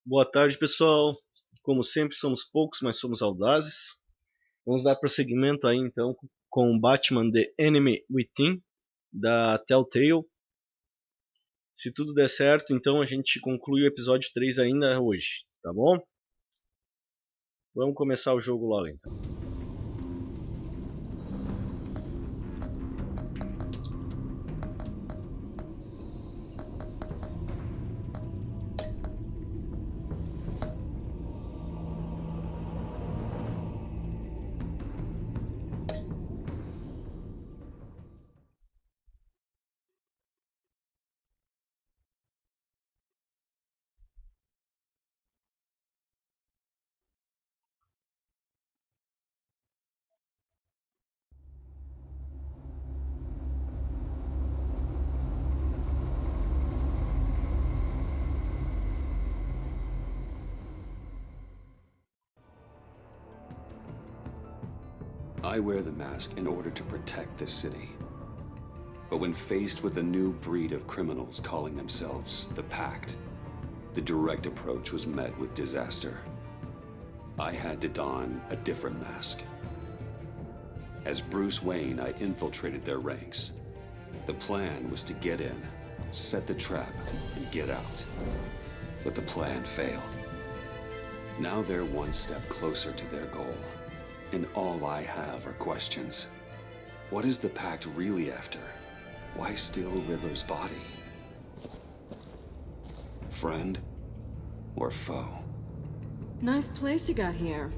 Boa tarde, pessoal. Como sempre, somos poucos, mas somos audazes. Vamos dar prosseguimento aí, então, com Batman The Enemy Within, da Telltale. Se tudo der certo, então a gente conclui o episódio 3 ainda hoje, tá bom? Vamos começar o jogo logo, então. I wear the mask in order to protect this city. But when faced with a new breed of criminals calling themselves the Pact, the direct approach was met with disaster. I had to don a different mask. As Bruce Wayne, I infiltrated their ranks. The plan was to get in, set the trap, and get out. But the plan failed. Now they're one step closer to their goal. And all I have are questions. What is the Pact really after? Why steal Riddler's body? Friend or foe? Nice place you got here.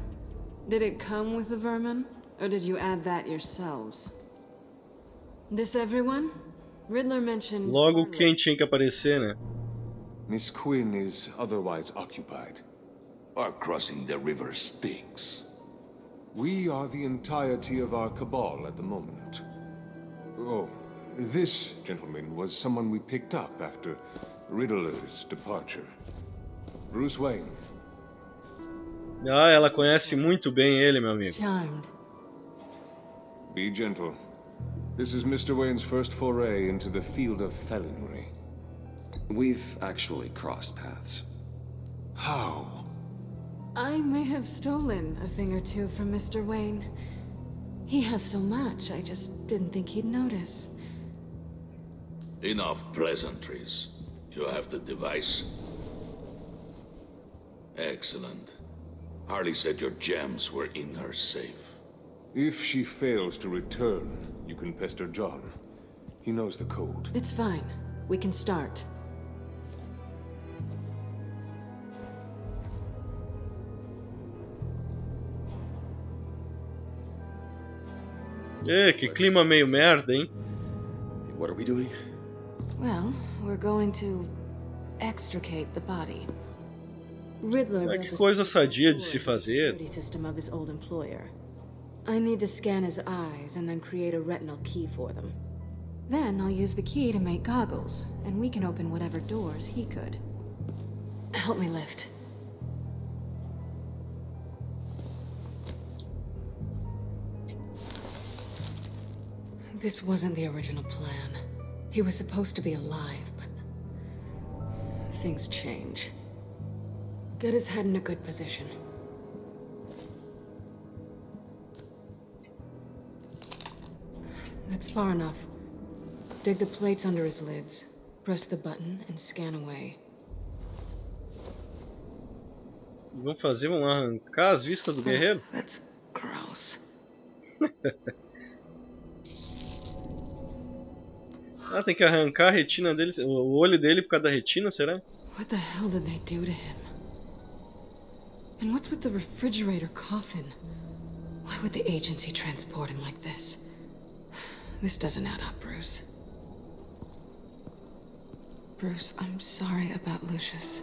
Did it come with the vermin? Or did you add that yourselves? This everyone? Riddler mentioned... Logo quem tinha que aparecer, né? Miss Quinn is otherwise occupied. Our crossing the river Styx. We are the entirety of our cabal at the moment. Oh, this gentleman was someone we picked up after Riddler's departure. Bruce Wayne. Ah, ela conhece muito bem ele, meu amigo. Charmed. Be gentle. This is Mr. Wayne's first foray into the field of felonry. We've actually crossed paths. How? I may have stolen a thing or two from Mr. Wayne. He has so much, I just didn't think he'd notice. Enough pleasantries. You have the device? Excellent. Harley said your gems were in her safe. If she fails to return, you can pester John. He knows the code. It's fine. We can start. Que clima meio merda, hein? What are we doing? Well, we're going to extricate the body. Riddler Que coisa sadia de se fazer. security system of his old employer. I need to scan his eyes and then create a retinal key for them. Then I'll use the key to make goggles, and we can open whatever doors he could. Help me lift. This wasn't the original plan. He was supposed to be alive, but things change. Get his head in a good position. That's far enough. Dig the plates under his lids. Press the button and scan away. Vamos arrancar as vistas do guerreiro? That's gross. Ah, tem que arrancar a retina dele, o olho dele por causa da retina, será? What the hell did they do to him? And what's with the refrigerator coffin? Why would the agency transport him like this? This doesn't add up, Bruce. Bruce, I'm sorry about Lucius.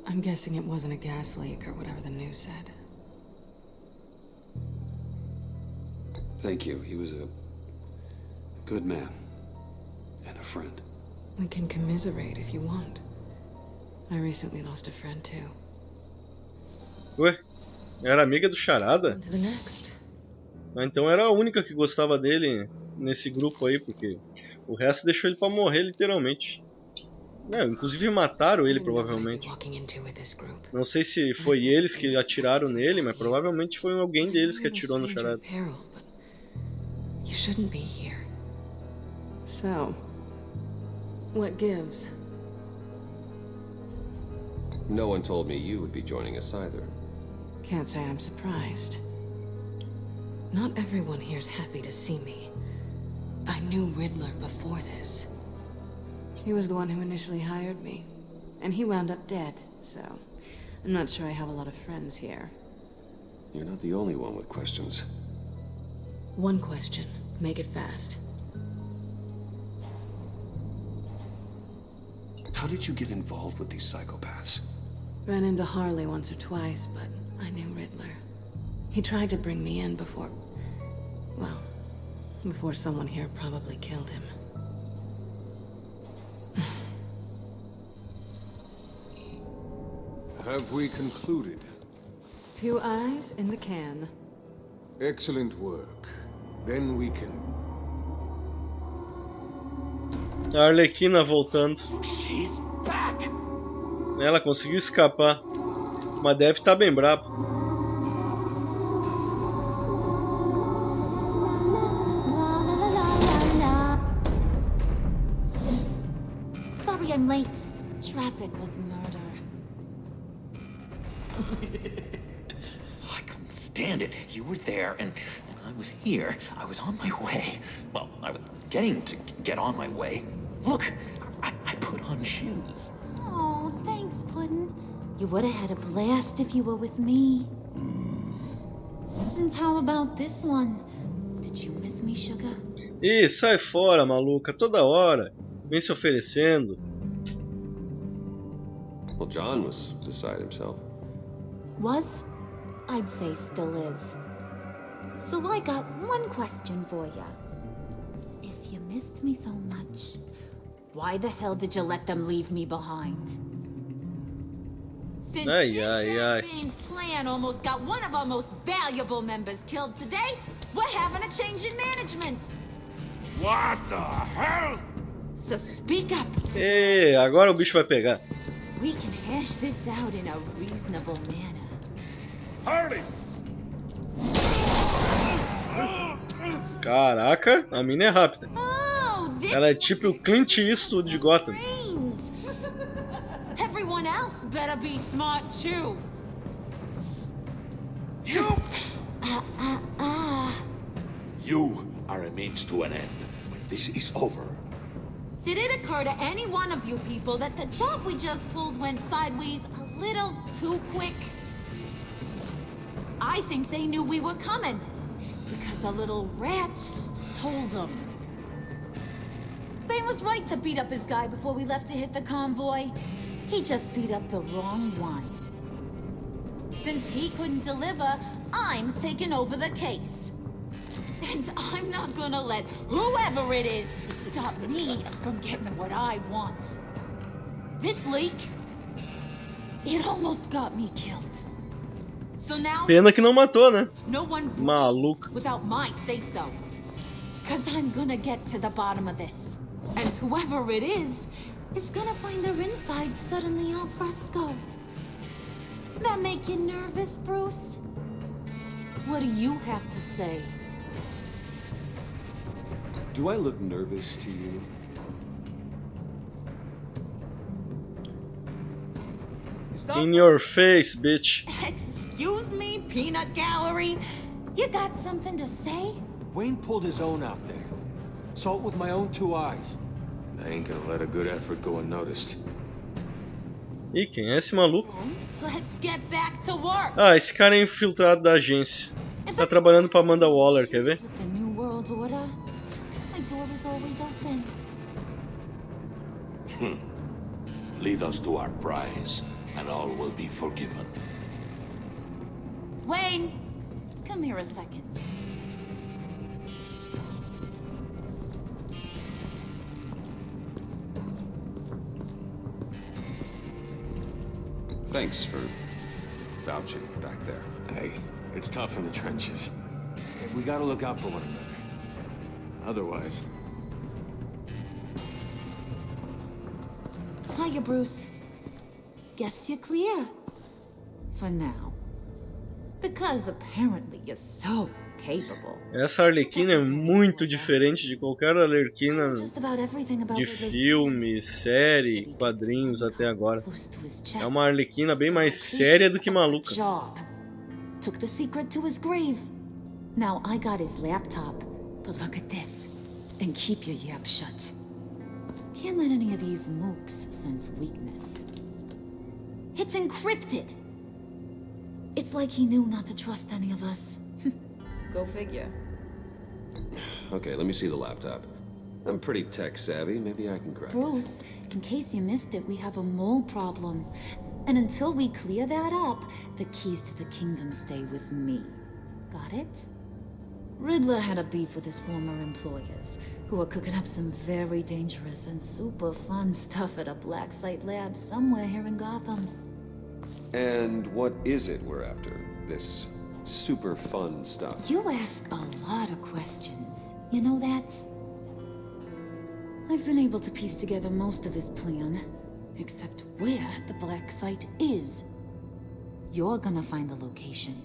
I'm guessing it wasn't a gas leak or whatever the news said. Thank you. He was a good man. And a friend. We can commiserate if you want. I recently lost a friend too. Ué, era amiga do Charada? On to the next. Ah, então era a única que gostava dele nesse grupo aí, porque o resto deixou ele pra morrer, literalmente. Inclusive mataram ele, provavelmente. Não sei se foi eles que atiraram nele, mas provavelmente foi alguém deles que atirou no charada. You shouldn't be here. So, what gives? No one told me you would be joining us either. Can't say I'm surprised. Not everyone here's happy to see me. I knew Riddler before this. He was the one who initially hired me. And he wound up dead, so I'm not sure I have a lot of friends here. You're not the only one with questions. One question. Make it fast. How did you get involved with these psychopaths? Ran into Harley once or twice, but I knew Riddler. He tried to bring me in before... well, before someone here probably killed him. Have we concluded? 2 eyes in the can. Excellent work. Then we can... A Arlequina voltando. She's back. Ela conseguiu escapar. Mas deve estar bem braba. Sorry I'm late. Traffic was murder. I couldn't stand it. You were there, and I was here. I was on my way. Well, I was getting to get on my way. Look, I put on shoes. Oh, thanks, Puddin'. You would have had a blast if you were with me. And how about this one? Did you miss me, Sugar? Ih, sai fora, maluca. Toda hora. Vem se oferecendo. Well, John was beside himself. Was? I'd say still is. So I got one question for ya. If you missed me so much, why the hell did you let them leave me behind? Since Ay, ay, ay. Bean's plan almost got one of our most valuable members killed today, we're having a change in management. What the hell? So speak up. Ei, agora o bicho vai pegar. We can hash this out in a reasonable manner. Harley! Caraca, a mina é rápida. Oh, this Ela é tipo o Clint Eastwood de Gotham. brains. Everyone else better be smart too. You! Ah. You are a means to an end. When this is over, Did it occur to any one of you people that the job we just pulled went sideways a little too quick? I think they knew we were coming, because a little rat told them. Bane was right to beat up his guy before we left to hit the convoy. He just beat up the wrong one. Since he couldn't deliver, I'm taking over the case. And I'm not gonna let whoever it is stop me from getting what I want. This leak, it almost got me killed. So now, Pena que não matou, né? no one Maluco. without my say-so. Cause I'm gonna get to the bottom of this. And whoever it is gonna find their inside suddenly al fresco. That make you nervous, Bruce? What do you have to say? Do I look nervous to you? In your face, bitch. Excuse me, peanut gallery? You got something to say? Wayne pulled his own out there. Saw it with my own 2 eyes. I ain't gonna let a good effort go unnoticed. Ih, quem é esse maluco? Let's get back to work. Ah, esse cara é infiltrado da agência. Tá trabalhando pra Amanda Waller, quer ver? With the New World Order, my door is always open. lead us to our prize, and all will be forgiven. Wayne, come here a second. Thanks for vouching back there. Hey, it's tough in the trenches. We gotta look out for one another. Otherwise... Hiya, Bruce. Guess you're clear. For now. Because apparently you're so capable. Essa Arlequina é muito diferente de qualquer Arlequina Just about everything about de Riddler's filme, série, quadrinhos até agora. close to his chest. É uma Arlequina bem mais séria do que maluca. Job. Took the secret to his grave. Now I got his laptop. But look at this. And keep your yap shut. Can't let any of these mooks sense weakness. It's encrypted. It's like he knew not to trust any of us. Go figure. Okay, let me see the laptop. I'm pretty tech savvy. Maybe I can crack it. Bruce, in case you missed it, we have a mole problem. And until we clear that up, the keys to the kingdom stay with me. Got it? Riddler had a beef with his former employers, who are cooking up some very dangerous and super fun stuff at a black site lab somewhere here in Gotham. And what is it we're after? This super fun stuff? You ask a lot of questions. You know that? I've been able to piece together most of his plan, except where the black site is. You're gonna find the location.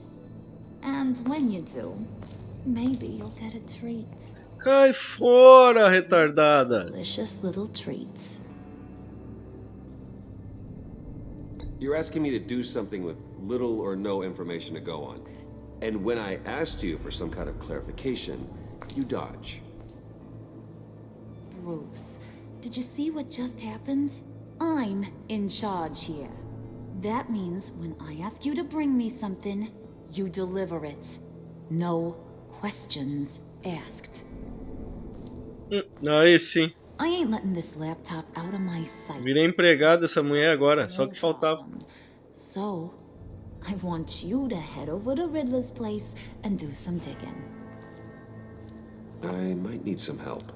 And when you do, maybe you'll get a treat. Cai fora, retardada! Delicious little treats. You're asking me to do something with little or no information to go on. And when I asked you for some kind of clarification, you dodge. Bruce, did you see what just happened? I'm in charge here. That means when I ask you to bring me something, you deliver it. No questions asked. Aí sim. I ain't letting this laptop out of my sight. Virei empregado dessa mulher agora, só que faltava. So, I want you to head over to Riddler's place and do some digging. I might need some help.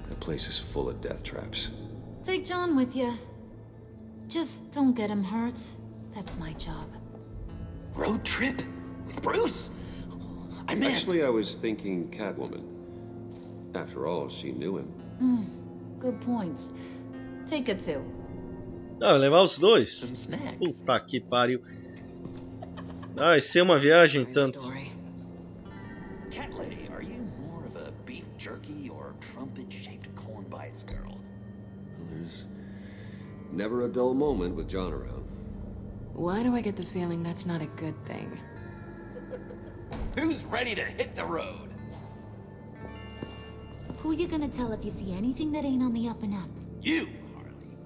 That place is full of death traps. Take John with you. Just don't get him hurt. That's my job. Road trip? With Bruce? I'm in. Actually, I was thinking Catwoman. After all, she knew him. Good points. Take it too. Ah, levar os dois? Some snacks. Puta que pariu. Vai ser uma viagem tanto. Cat lady, are you more of a beef jerky or trumpet-shaped corn bites girl? There's never a dull moment with John around. Why do I get the feeling that's not a good thing? Who's ready to hit the road? Who you gonna tell if you see anything that ain't on the up and up? You, Harley.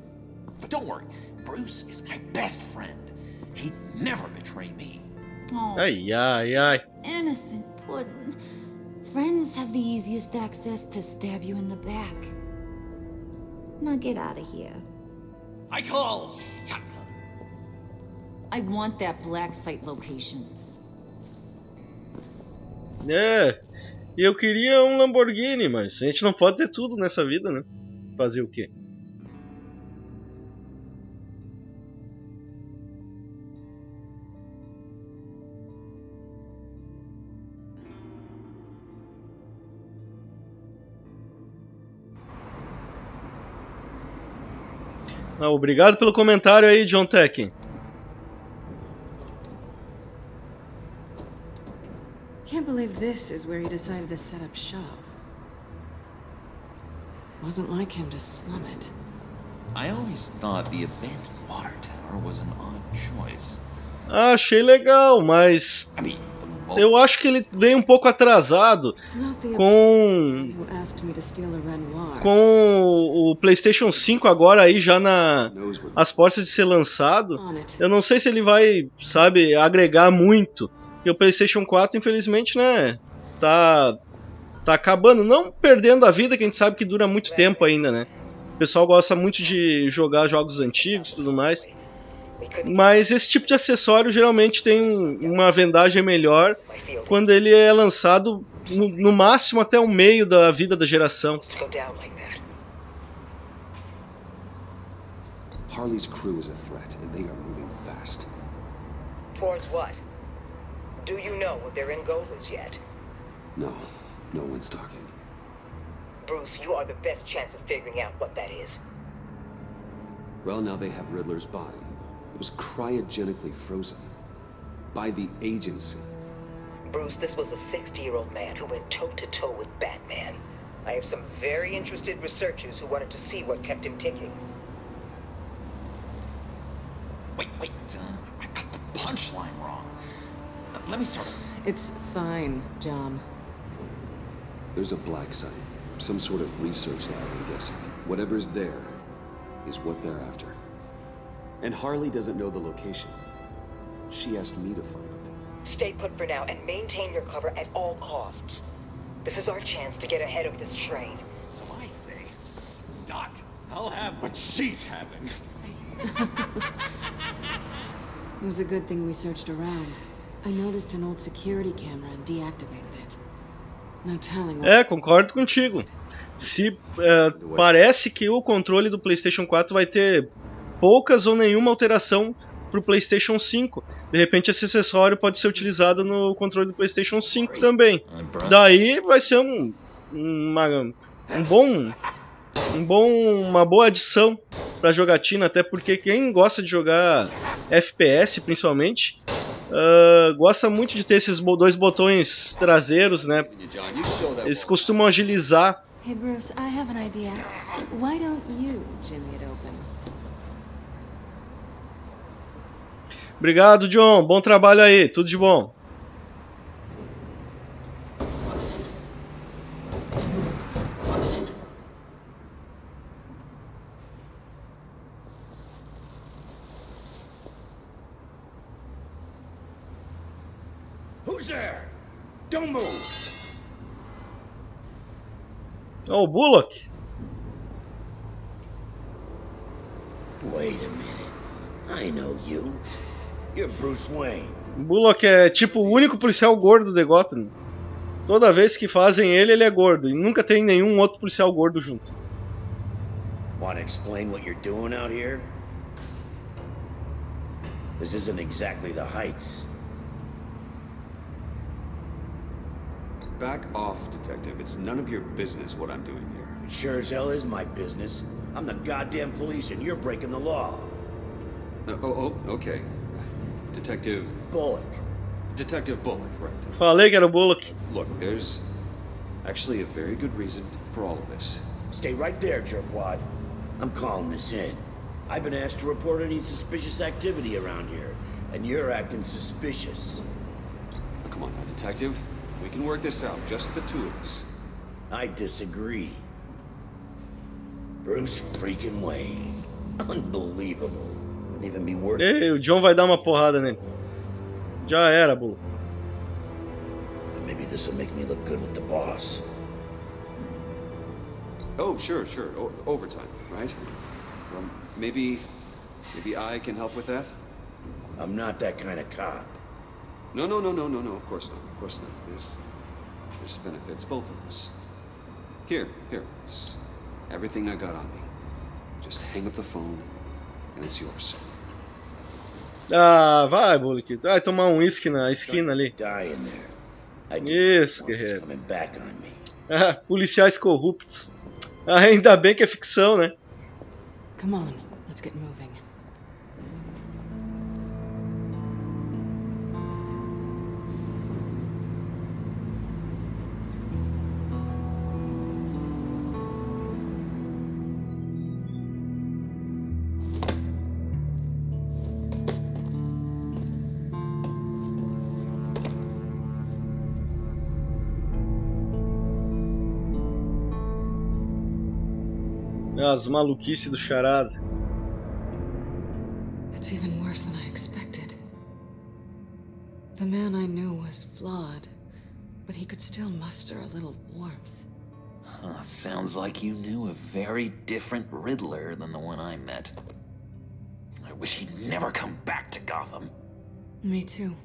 But don't worry, Bruce is my best friend. He'd never betray me. Oh, Ai, ai, ai. innocent puddin'. Friends have the easiest access to stab you in the back. Now get out of here. I call shotgun. I want that black site location. É, e eu queria um Lamborghini, mas a gente não pode ter tudo nessa vida, né? Fazer o quê? Ah, obrigado pelo comentário aí, John Tekken. Can't believe this is where he decided to set up shop. Wasn't like him to slum it. I always thought the abandoned water tower was an odd choice. Ah, achei legal, mas I mean, eu acho que ele veio um pouco atrasado It's not the com who asked me to steal a Renoir. o PlayStation 5 agora aí já as portas de ser lançado. On it. Eu não sei se ele vai, sabe, agregar muito. Porque o PlayStation 4, infelizmente, né, tá acabando, não perdendo a vida, que a gente sabe que dura muito tempo ainda, né. O pessoal gosta muito de jogar jogos antigos e tudo mais. Mas esse tipo de acessório geralmente tem uma vendagem melhor quando ele é lançado no máximo até o meio da vida da geração. Harley's crew is a threat, and they are moving fast. Towards what? Do you know what their end goal is yet? No one's talking. Bruce, you are the best chance of figuring out what that is. Well, now they have Riddler's body. It was cryogenically frozen by the agency. Bruce, this was a 60-year-old man who went toe-to-toe with Batman. I have some very interested researchers who wanted to see what kept him ticking. Wait, I got the punchline wrong. Let me start over. It's fine, John. There's a black site. Some sort of research lab, I'm guessing. Whatever's there is what they're after. And Harley doesn't know the location. She asked me to find it. Stay put for now and maintain your cover at all costs. This is our chance to get ahead of this train. So I say, Doc, I'll have what she's having. It was a good thing we searched around. I noticed an old security camera and deactivated it. No telling what... Concordo contigo. Parece que o controle do PlayStation 4 vai ter poucas ou nenhuma alteração para o PlayStation 5. De repente esse acessório pode ser utilizado no controle do PlayStation 5 também. Daí vai ser uma boa adição para a jogatina, até porque quem gosta de jogar FPS principalmente gosta muito de ter esses dois botões traseiros, né? Eles costumam agilizar. Hey Bruce, I have an idea. Why don't you jimmy it open? Obrigado, John. Bom trabalho aí. Tudo de bom. Who's there? Don't move. Oh, Bullock. Wait a minute. I know you. You're Bruce Wayne. Bullock é tipo o único policial gordo de Gotham. Toda vez que fazem ele é gordo. E nunca tem nenhum outro policial gordo junto. Want to explain what you're doing out here? This isn't exactly the Heights. Back off, Detective. It's none of your business what I'm doing here. It sure as hell is my business. I'm the goddamn police and you're breaking the law. Okay. Detective... Bullock. Detective Bullock, right. Falei que era o Bullock. Look, there's actually a very good reason for all of this. Stay right there, jerkwad. I'm calling this in. I've been asked to report any suspicious activity around here, and you're acting suspicious. Now, come on now, Detective. We can work this out, just the two of us. I disagree. Bruce freaking Wayne. Unbelievable. Wouldn't even be worth it. Ei, o John vai dar uma porrada nele. Já era, Bullock. But maybe this will make me look good with the boss. Oh, sure. Overtime, right? Maybe I can help with that? I'm not that kind of cop. No, of course not. This benefits both of us. Here, it's everything I got on me. Just hang up the phone, and it's yours. Ah, vai, Bullock. Vai tomar um uísque na esquina ali. Die in there. I Isso, want this guerreiro. coming back on me. Ah, policiais corruptos. Ah, ainda bem que é ficção, né? Come on, let's get moving. As maluquices do charada. It's even worse than I expected. The man I knew was flawed, but he could still muster a little warmth. Sounds like you knew a very different Riddler than the one I met. I wish he'd never come back to Gotham. Me too.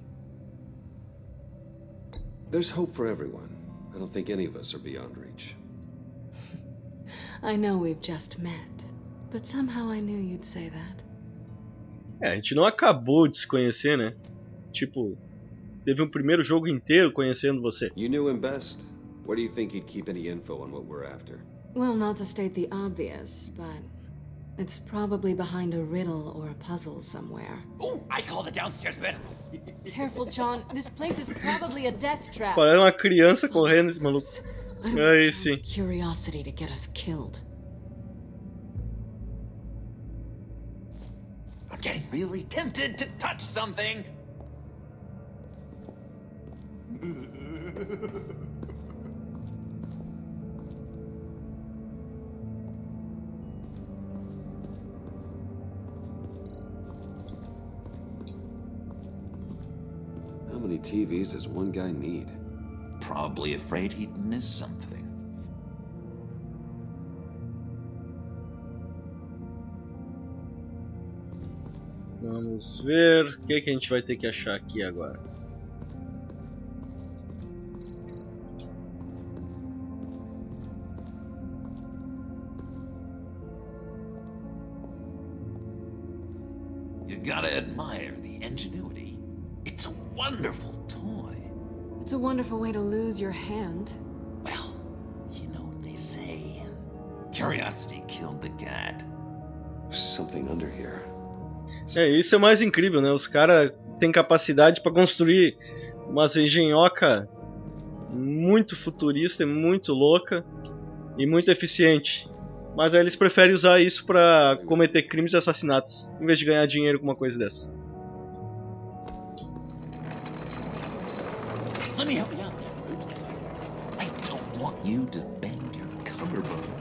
There's hope for everyone. I don't think any of us are beyond reach. I know we've just met, but somehow I knew you'd say that. A gente não acabou de se conhecer, né? Tipo, teve um primeiro jogo inteiro conhecendo você. You knew him best. Where do you think he'd keep any info on what we're after? Well, not to state the obvious, but It's probably behind a riddle or a puzzle somewhere. Oh, I call the downstairs bedroom. Careful, John. This place is probably a death trap. Parece uma criança correndo esse maluco. I don't Aí want sim. John's curiosity to get us killed. I'm getting really tempted to touch something. How many TVs does one guy need? Probably afraid he'd miss something. Vamos ver o que a gente vai ter que achar aqui agora. You gotta admire the ingenuity. It's a wonderful toy. It's a wonderful way to lose your hand. Well, you know what they say. Curiosity killed the cat. There's something under here. Isso é o mais incrível, né? Os caras têm capacidade para construir umas engenhoca muito futurista, muito louca e muito eficiente. Mas aí eles preferem usar isso para cometer crimes e assassinatos, em vez de ganhar dinheiro com uma coisa dessa. Let me help you out there, Bruce. I don't want you to bend your collarbone.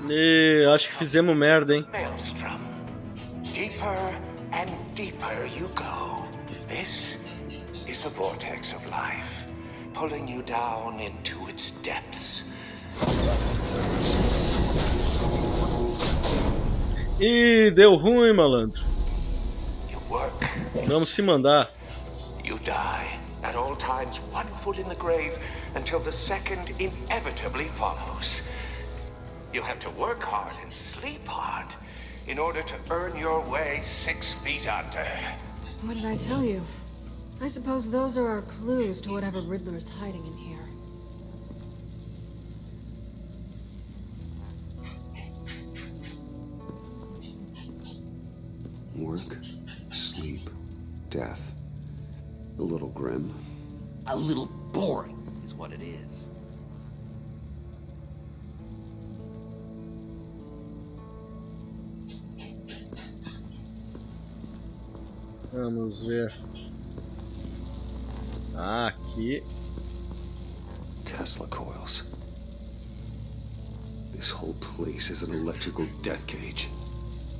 E acho que fizemos merda, hein? Maelstrom. Deeper and deeper you go. This is the vortex of life, pulling you down into its depths. Ih, deu ruim, malandro. You work, Vamos se mandar. you die. At all times, one foot in the grave until the second inevitably follows. You have to work hard and sleep hard in order to earn your way 6 feet under. What did I tell you? I suppose those are our clues to whatever Riddler is hiding in here. Work, sleep, death. A little grim. A little boring is what it is. Vamos ver. Ah, aqui. Tesla coils. This whole place is an electrical death cage.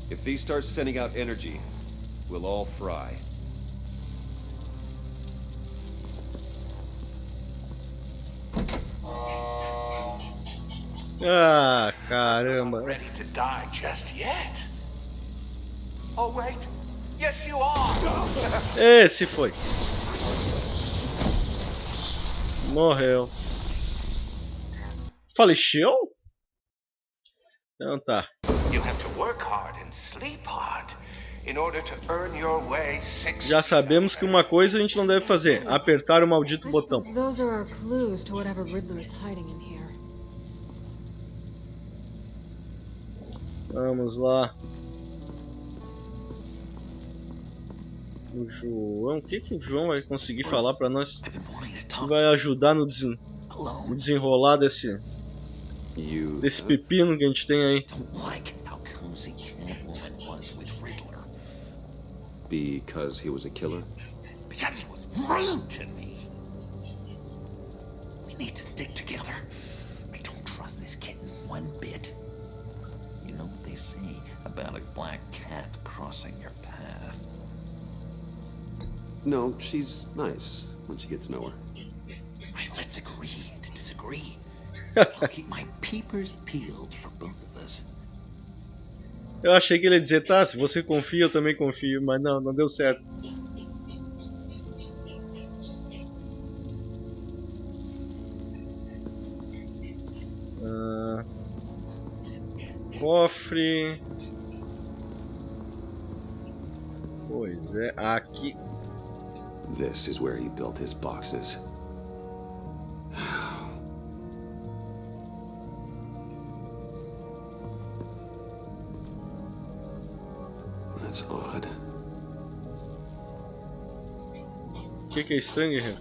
If these start sending out energy, we'll all fry. Ah, caramba. Ready to die just yet? Oh, wait. Yes, you are. Esse foi. Morreu. Faleceu? Então tá. You have to work hard and sleep hard in order to earn your way 6 Já sabemos que uma coisa a gente não deve fazer: apertar o maldito I botão. suppose those are our clues to whatever Riddler is hiding in here. Vamos lá. O João, o que o João vai conseguir falar pra nós? I've been wanting to Que talk vai ajudar no alone. desenrolar desse pepino que a gente tem aí. Don't like how cozy Catwoman was with Riddler. Because he was a killer? Because he was rude to me. We need to stick together. I don't trust this kitten one bit. You know what they say about a black cat crossing your path? No, she's nice once you get to know her. Right, let's agree to disagree. I'll keep my peepers peeled for both of us. Eu achei que ele ia dizer, tá, se você confia, eu também confio, mas não, não deu certo. Cofre. Pois é, aqui. This is where he built his boxes. That's odd. O que é estranho, guerreiro?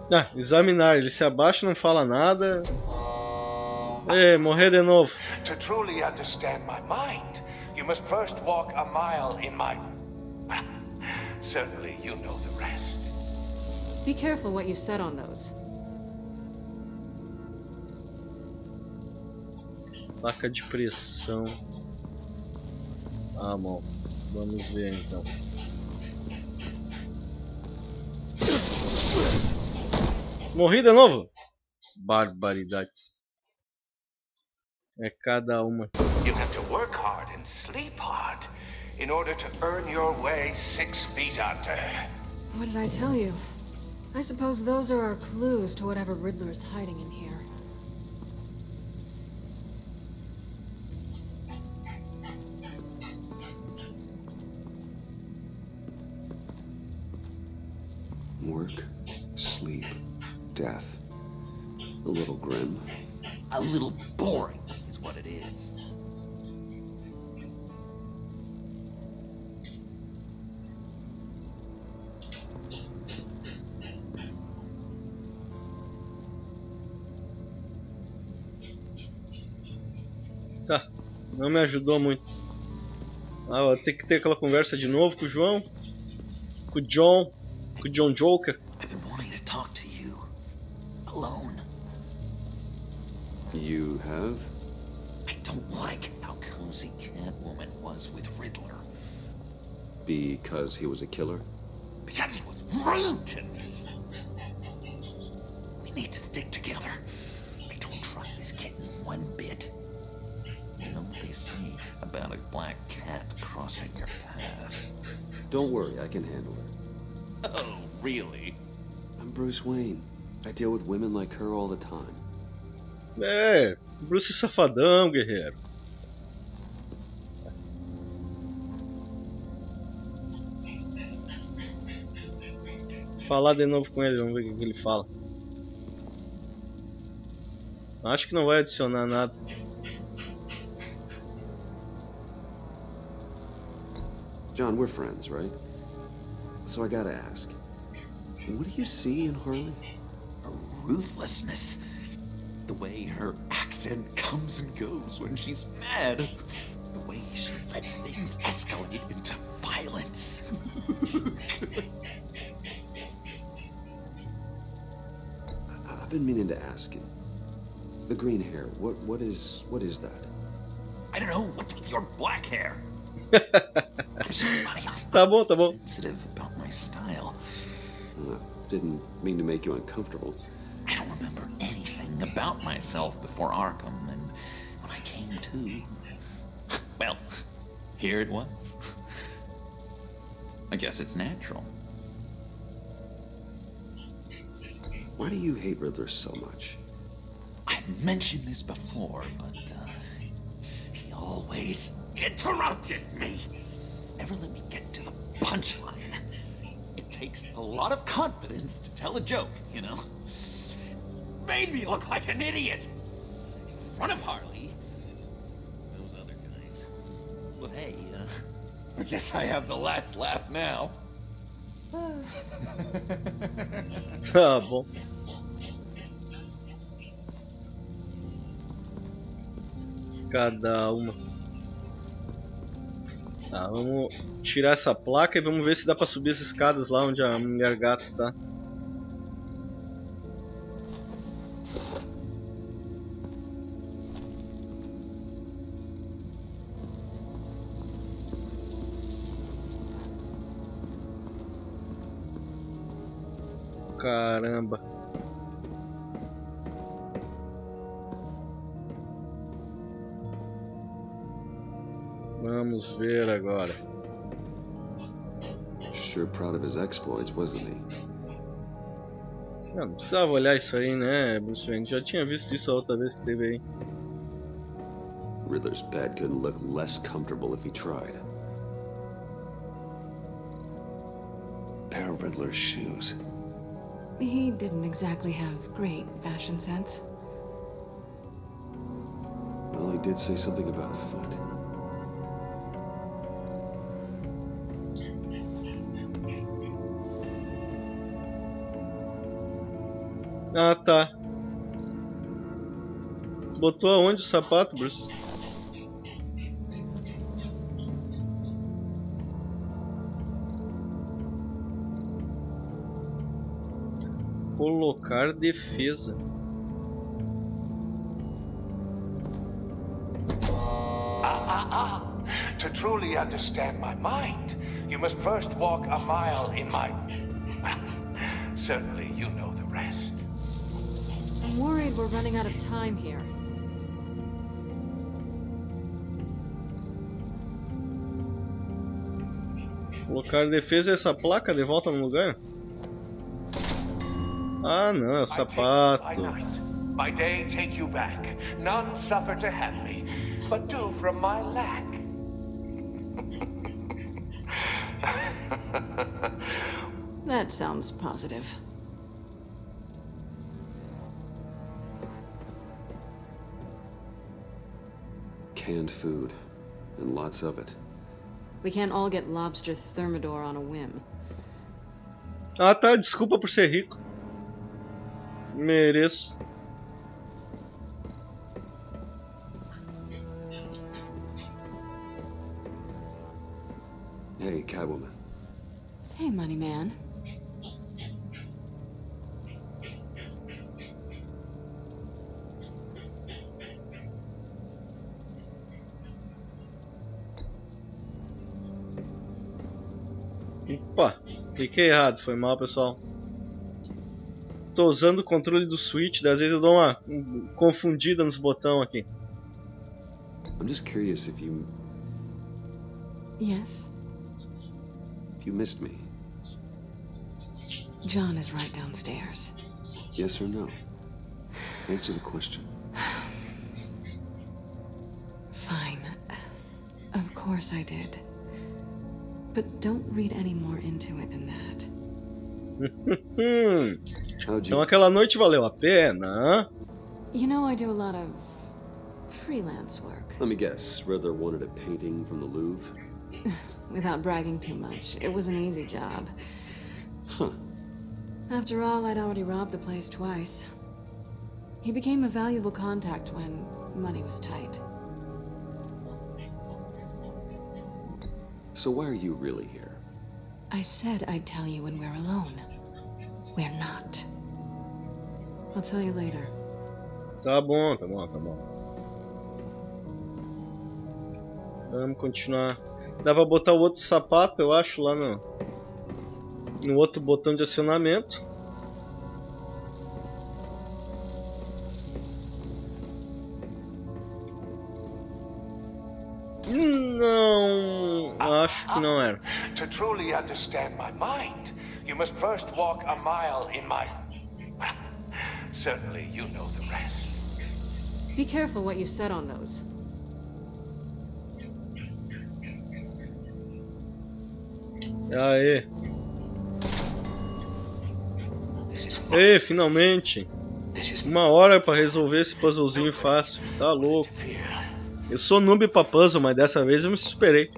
Ah, examinar. Ele se abaixa, não fala nada. Morrer de novo. To truly understand my mind, you must first walk a mile in my... Certainly you know the rest. Be careful what you set on those. Placa de pressão. Ah, bom. Vamos ver então. Morri de novo? Barbaridade. É cada uma. You have to work hard and sleep hard in order to earn your way 6 feet under. What did I tell you? I suppose those are our clues to whatever Riddler is hiding in here. Work, sleep, death. A little grim. A little boring is what it is. Tá, não me ajudou muito. Ah, vou ter que ter aquela conversa de novo com o João. Com o John Joker. I've been wanting to talk to you. Alone. You have? I don't like how cozy Catwoman was with Riddler. Because he was a killer? Because he was rude to me. We need to stick together. I don't trust this kitten one bit. You know what they say about a black cat crossing your path? Don't worry, I can handle her. Oh, really? I'm Bruce Wayne. I deal with women like her all the time. Bruce é safadão, guerreiro. Falar de novo com ele, vamos ver o que ele fala. Acho que não vai adicionar nada. John, we're friends, right? So I gotta ask, what do you see in Harley? Her ruthlessness. The way her accent comes and goes when she's mad. The way she lets things escalate into violence. I've been meaning to ask you. The green hair, what is that? I don't know, what's with your black hair? I'm sorry, buddy. Tá bom. Sensitive about my style. Didn't mean to make you uncomfortable. I don't remember anything about myself before Arkham, and when I came to, well, here it was. I guess it's natural. Why do you hate Riddler so much? I've mentioned this before, but he always interrupted me. Never let me get to the punchline. It takes a lot of confidence to tell a joke, you know? Made me look like an idiot in front of Harley. Those other guys. Well, hey, I guess I have the last laugh now. Tá bom. Cada uma. Tá, vamos tirar essa placa e vamos ver se dá pra subir as escadas lá onde a mulher gato tá. Caramba. Vamos ver agora. Sure proud of his exploits, wasn't he? Não precisava olhar isso aí, né, Bruce Wayne? Já tinha visto isso a outra vez que teve aí. Riddler's bed couldn't look less comfortable if he tried. Pair of Riddler's shoes. He didn't exactly have great fashion sense. Well, he did say something about a foot. Ah, tá. Botou aonde o sapato, Bruce? Colocar defesa. To truly understand my mind, you must first walk a mile in my... Certainly you know the rest. I'm worried we're running out of time here. Colocar defesa é essa placa de volta no lugar? Ah, não, é o sapato. My day take you back. None suffer to have me, but do from my lack. That sounds positive. Canned food, and lots of it. We can't all get lobster thermidor on a whim. Ah, tá, desculpa por ser rico. Mereço. Hey, Catwoman. Hey, money man. Opa, cliquei errado, foi mal, pessoal. Tô usando o controle do Switch, às vezes eu dou uma confundida nos botões aqui. I'm just curious if you Yes? missed me. John is right downstairs. Yes or no? Answer the question. Fine. Of course I did. But don't read any more into it than that. How'd Então you... aquela noite valeu a pena, hein? You know I do a lot of freelance work. Let me guess, Riddler wanted a painting from the Louvre? Without bragging too much, it was an easy job. Huh. After all, I'd already robbed the place twice. He became a valuable contact when money was tight. So why are you really here? I said I'd tell you when we're alone. We're not. I'll tell you later. Tá bom, tá bom, tá bom. Vamos continuar. Dava pra botar o outro sapato, eu acho, lá no outro botão de acionamento. Não, acho que não era. To truly understand my mind, you must first walk a mile in my... Certainly you know the rest. Be careful what you said on those. Aê. Ei, finalmente. 1 hora pra resolver esse puzzlezinho fácil. Tá louco. Eu sou noob pra puzzle, mas dessa vez eu me superei.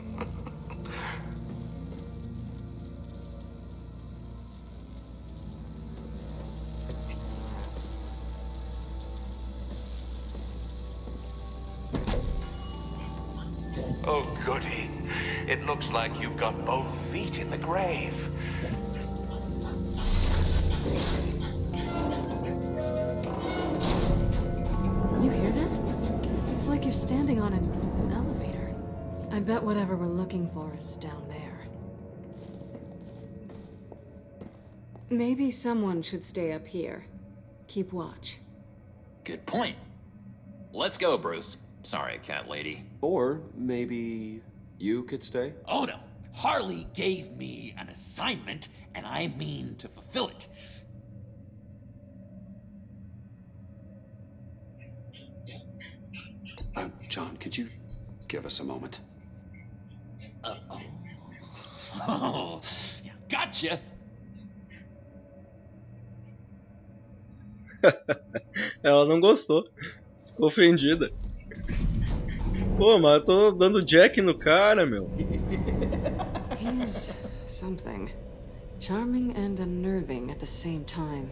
Oh, goody. It looks like you've got both feet in the grave. You hear that? It's like you're standing on an elevator. I bet whatever we're looking for is down there. Maybe someone should stay up here. Keep watch. Good point. Let's go, Bruce. Sorry, cat lady. Or maybe You could stay? Oh no. Harley gave me an assignment, and I mean to fulfill it. John, could you give us a moment? Oh, yeah, gotcha. Ela não gostou. Ficou ofendida. Pô, mas eu tô dando jack no cara, meu. He's something. Charming and unnerving at the same time.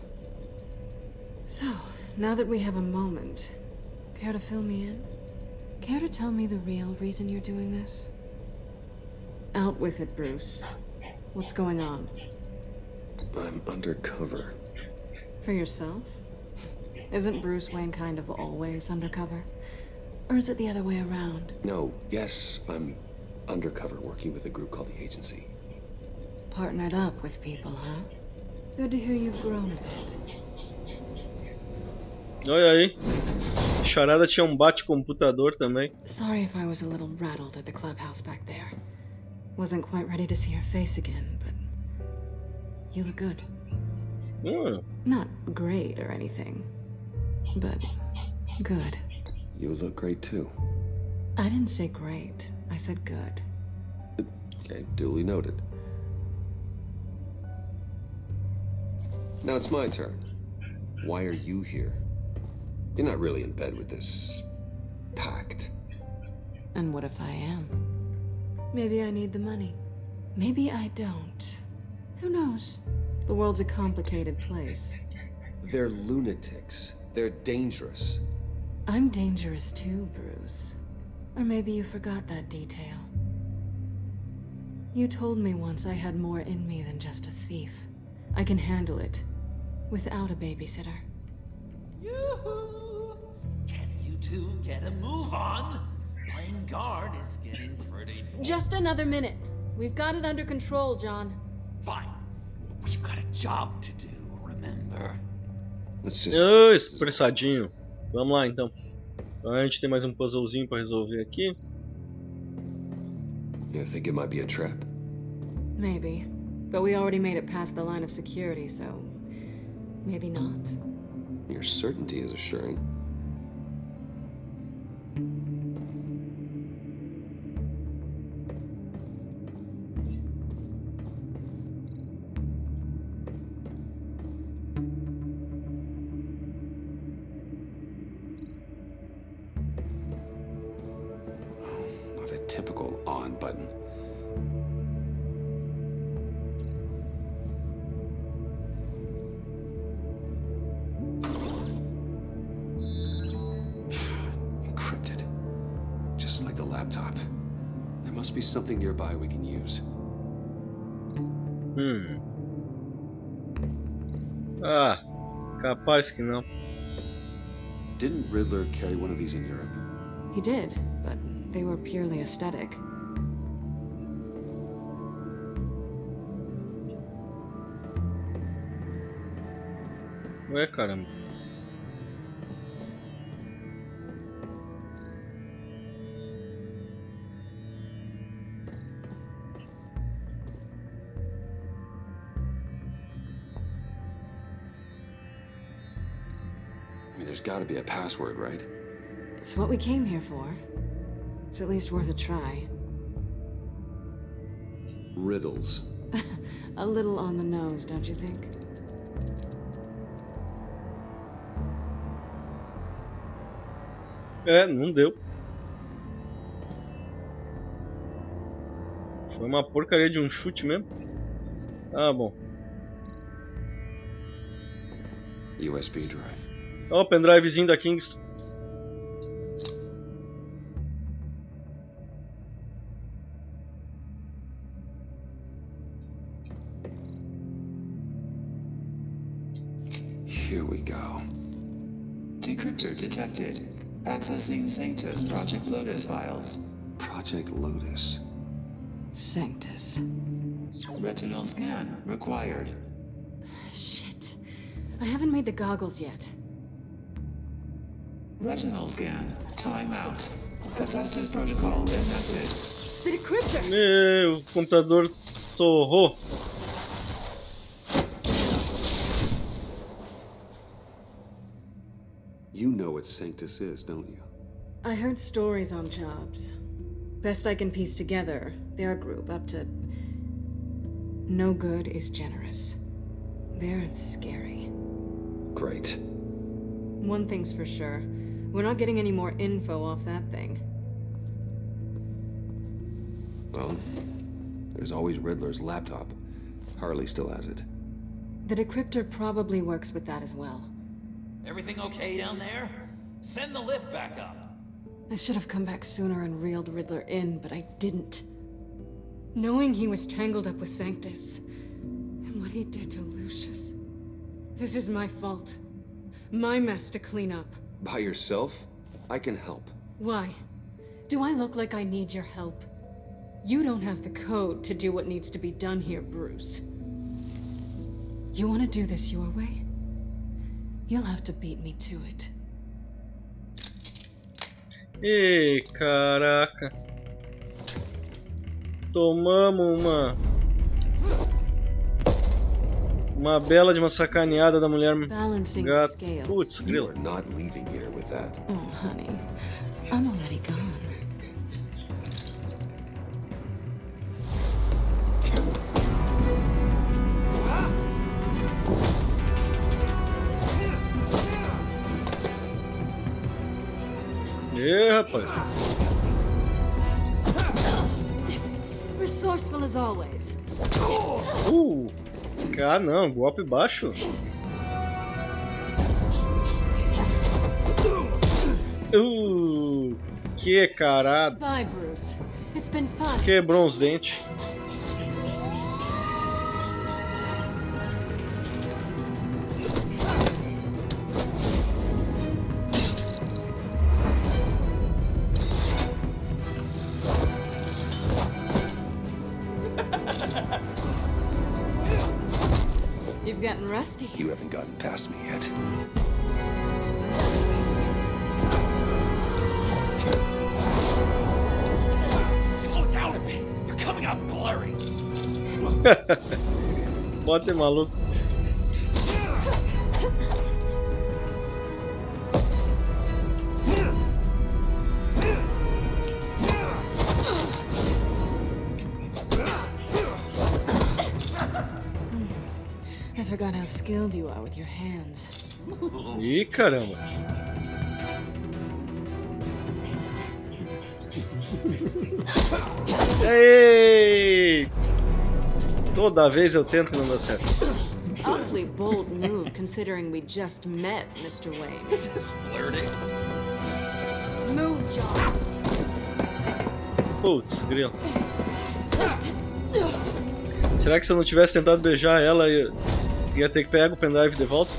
So, now that we have a moment, care to fill me in? Care to tell me the real reason you're doing this? Out with it, Bruce. What's going on? I'm undercover. For yourself? Isn't Bruce Wayne kind of always undercover? Or is it the other way around? No, yes, I'm undercover working with a group called the Agency. Partnered up with people, huh? Good to hear you've grown a bit. Olha aí. Charada tinha bate-computador também. Sorry if I was a little rattled at the clubhouse back there. Wasn't quite ready to see your face again, but you look good. Not great or anything, but good. You look great too. I didn't say great. I said good. Okay, duly noted. Now it's my turn. Why are you here? You're not really in bed with this pact. And what if I am? Maybe I need the money. Maybe I don't. Who knows? The world's a complicated place. They're lunatics. They're dangerous. I'm dangerous too, Bruce. Or maybe you forgot that detail. You told me once I had more in me than just a thief. I can handle it. Without a babysitter. Yoo-hoo! Can you two get a move on? Playing guard is getting pretty... Just another minute. We've got it under control, John. Fine. We've got a job to do, remember? Let's just... Expressadinho. Vamos lá, então. A gente tem mais um puzzlezinho pra resolver aqui. You think it might be a trap? Maybe. But we already made it past the line of security, so... maybe not. Your certainty is assuring. Not a typical on button. Encrypted. Just like the laptop. There must be something nearby we can use. Ah, capaz que não. Didn't Riddler carry one of these in Europe? He did, but they were purely aesthetic. Ué, caramba. I mean, there's got to be a password, right? It's what we came here for. It's at least worth a try. Riddles. A little on the nose, don't you think? Não deu. Foi uma porcaria de um chute mesmo. Ah, bom. USB drive. Ó, o pendrivezinho da Kingston. Here we go. Decryptor detected. Accessing Sanctus Project Lotus files. Project Lotus. Sanctus. Retinal scan required. Shit. I haven't made the goggles yet. Retinal scan. Timeout. Hephaestus protocol enacted. The decryptor! Meu, o computador torrou. You know what Sanctus is, don't you? I heard stories on jobs. Best I can piece together, their group up to... No good is generous. They're scary. Great. One thing's for sure. We're not getting any more info off that thing. Well, there's always Riddler's laptop. Harley still has it. The decryptor probably works with that as well. Everything okay down there? Send the lift back up. I should have come back sooner and reeled Riddler in, but I didn't. Knowing he was tangled up with Sanctus, and what he did to Lucius. This is my fault. My mess to clean up. By yourself? I can help. Why? Do I look like I need your help? You don't have the code to do what needs to be done here, Bruce. You want to do this your way? You'll have to beat me to it. Ei, caraca. Tomamos uma bela de uma sacaneada da mulher gato. Putz, You grilo. are not leaving here with that. Oh, honey. I'm already gone. Rapaz. Resourceful as always. Ah, não, golpe baixo. Que caralho. Bye, Bruce. It's been fun. Quebrou uns dentes. You've gotten rusty. You haven't gotten past me yet. Slow down a bit. You're coming out blurry. Bota maluco. I forgot how skilled you are with your hands. Ih, caramba. Ei! Toda vez eu tento e não dá certo. Awfully bold move considering we just met, Mr. Wayne. This is flirting. Move, John. Putz, grilo. Será que se eu não tivesse tentado beijar ela, eu ia ter que pegar o pendrive de volta?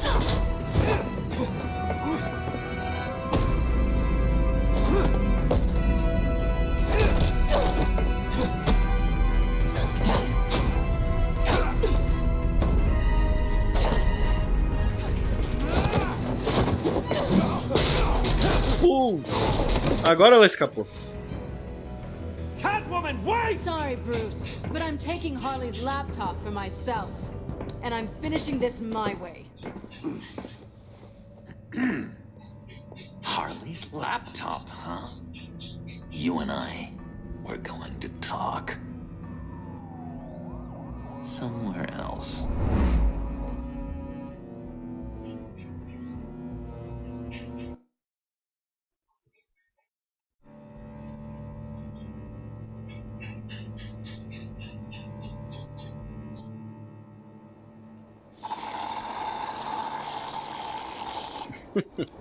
Agora ela escapou. Catwoman, wait! Sorry, Bruce, but I'm taking Harley's laptop for myself. And I'm finishing this my way. Harley's laptop, huh? You and I, we're going to talk. Somewhere else.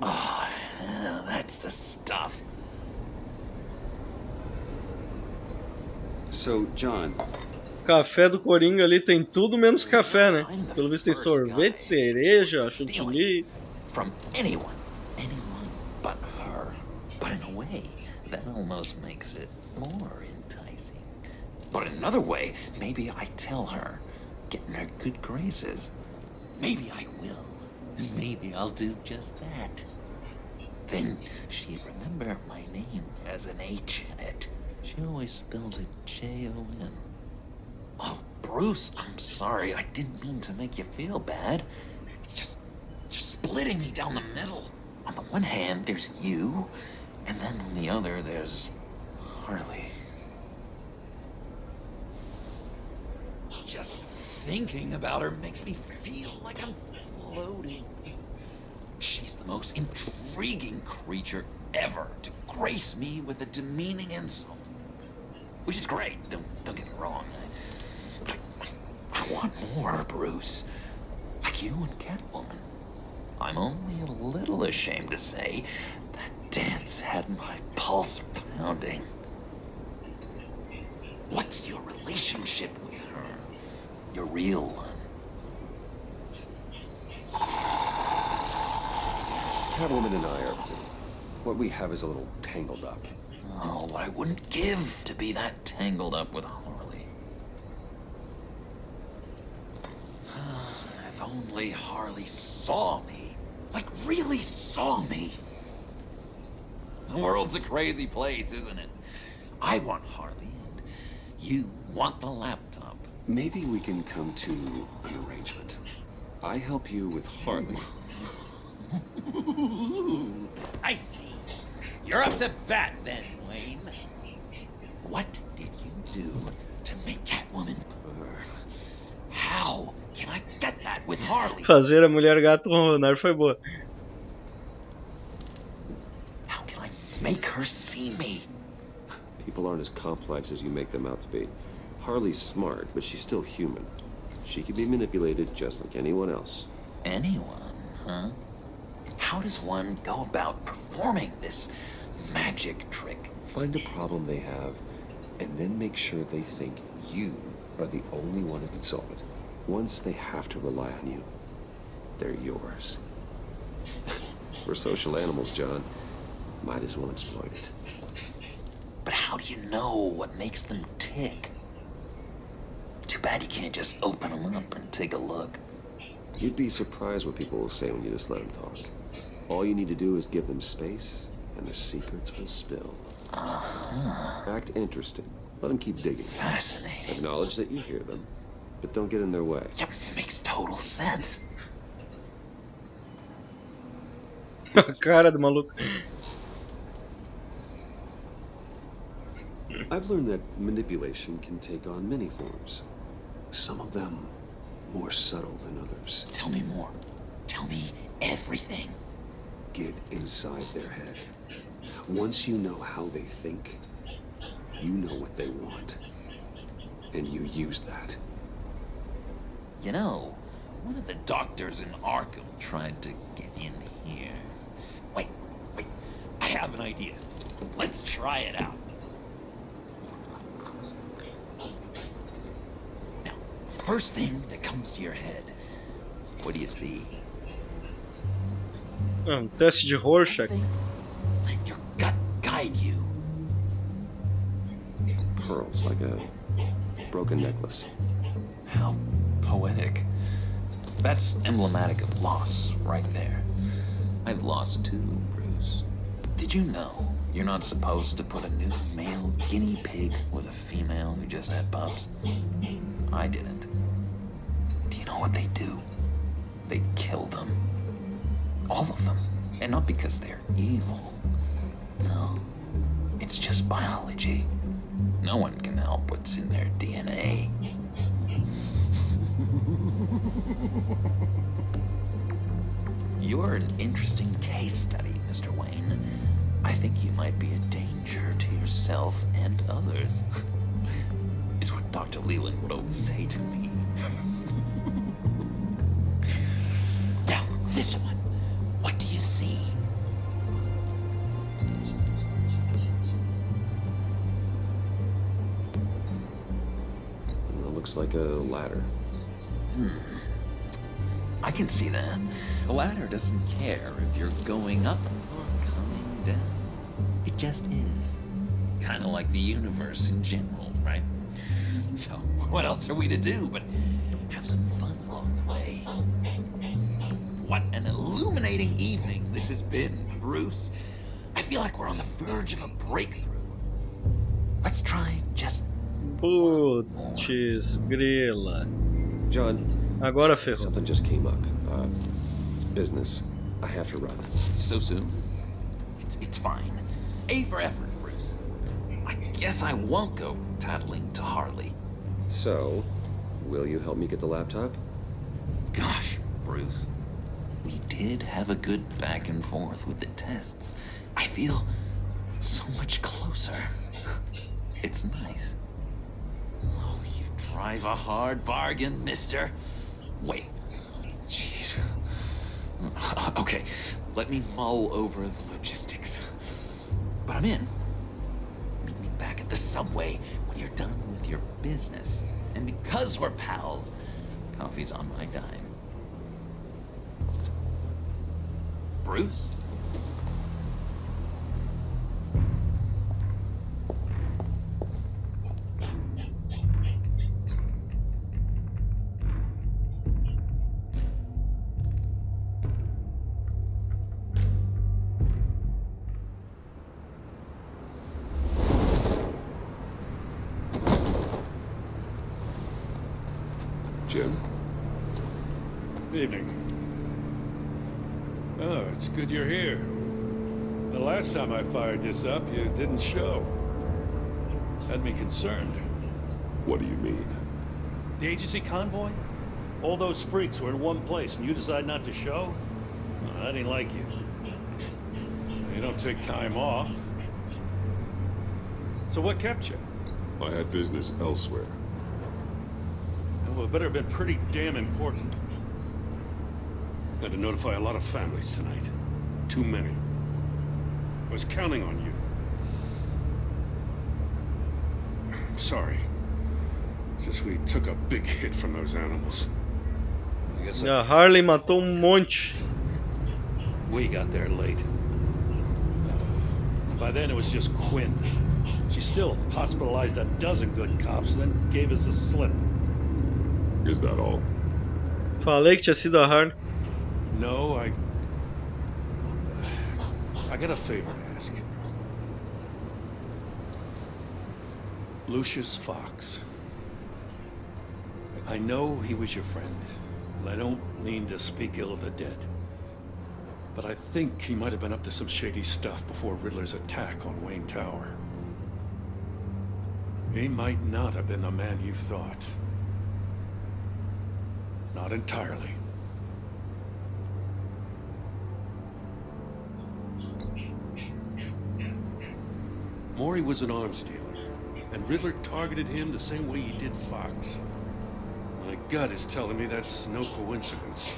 Oh, yeah, that's the stuff. So, John, Café do Coringa ali tem tudo menos café, né? Pelo visto tem sorvete, cereja, chantilly. From anyone but her. But in a way, that almost makes it more enticing. But in another way, maybe I tell her, get in her good graces. Maybe I will. Maybe I'll do just that. Then she'd remember my name has an H in it. She always spells it Jon. Oh, Bruce, I'm sorry. I didn't mean to make you feel bad. It's just splitting me down the middle. On the one hand, there's you, and then on the other, there's Harley. Just thinking about her makes me feel like I'm floating. She's the most intriguing creature ever to grace me with a demeaning insult. Which is great, don't get me wrong. But I want more, Bruce. Like you and Catwoman. I'm only a little ashamed to say that dance had my pulse pounding. What's your relationship with her? Your real one? Catwoman and I are... what we have is a little tangled up. Oh, what I wouldn't give to be that tangled up with Harley. If only Harley saw me. Like, really saw me. The world's a crazy place, isn't it? I want Harley, and you want the laptop. Maybe we can come to an arrangement. I help you with Harley. I see. You're up to bat then, Wayne. What did you do to make Catwoman purr? How can I get that with Harley? Fazer a mulher gato ronronar foi boa. How can I make her see me? People aren't as complex as you make them out to be. Harley's smart, but she's still human. She can be manipulated just like anyone else. Anyone, huh? How does one go about performing this magic trick? Find a problem they have, and then make sure they think you are the only one who can solve it. Once they have to rely on you, they're yours. We're social animals, John. Might as well exploit it. But how do you know what makes them tick? Too bad you can't just open them up and take a look. You'd be surprised what people will say when you just let them talk. All you need to do is give them space, and the secrets will spill. Act interested. Let them keep digging. Fascinating. Acknowledge that you hear them, but don't get in their way. Yep, makes total sense. Cara do maluco. I've learned that manipulation can take on many forms. Some of them more subtle than others. Tell me more. Tell me everything. Get inside their head. Once you know how they think, you know what they want. And you use that. You know, one of the doctors in Arkham tried to get in here. Wait. I have an idea. Let's try it out. Now, first thing that comes to your head. What do you see? Teste de Rorschach. Let your gut guide you. Pearls, like a broken necklace. How poetic. That's emblematic of loss, right there. I've lost too, Bruce. Did you know you're not supposed to put a new male guinea pig with a female who just had pups? I didn't. Do you know what they do? They kill them. All of them. And not because they're evil. No. It's just biology. No one can help what's in their DNA. You're an interesting case study, Mr. Wayne. I think you might be a danger to yourself and others. Is what Dr. Leland would always say to me. Now, this one. What do you see? It looks like a ladder. I can see that. The ladder doesn't care if you're going up or coming down. It just is. Kind of like the universe in general, right? So, what else are we to do but have some fun along the way? What an illuminating evening this has been, Bruce. I feel like we're on the verge of a breakthrough. Let's try just... Putz, grila. John, Agora ferrou. something just came up. It's business. I have to run. So soon? It's fine. A for effort, Bruce. I guess I won't go tattling to Harley. So, will you help me get the laptop? Gosh, Bruce. We did have a good back and forth with the tests. I feel so much closer. It's nice. Oh, you drive a hard bargain, mister. Wait. Jeez. Okay, let me mull over the logistics. But I'm in. Meet me back at the subway when you're done with your business. And because we're pals, coffee's on my dime. Bruce? Jim? Evening. Oh, it's good you're here. The last time I fired this up, you didn't show. Had me concerned. What do you mean? The agency convoy? All those freaks were in one place and you decide not to show? Well, I didn't like you. You don't take time off. So what kept you? I had business elsewhere. Well, it better have been pretty damn important. Had to notify a lot of families tonight. Too many. I was counting on you. Sorry. It's just we took a big hit from those animals. I guess A Harley matou monte. we got there late. By then it was just Quinn. She still hospitalized a dozen good cops, then gave us a slip. Is that all? Falei que tinha sido a Harley. No, I got a favor to ask. Lucius Fox. I know he was your friend, and I don't mean to speak ill of the dead. But I think he might have been up to some shady stuff before Riddler's attack on Wayne Tower. He might not have been the man you thought. Not entirely. Maury was an arms dealer, and Riddler targeted him the same way he did Fox. My gut is telling me that's no coincidence.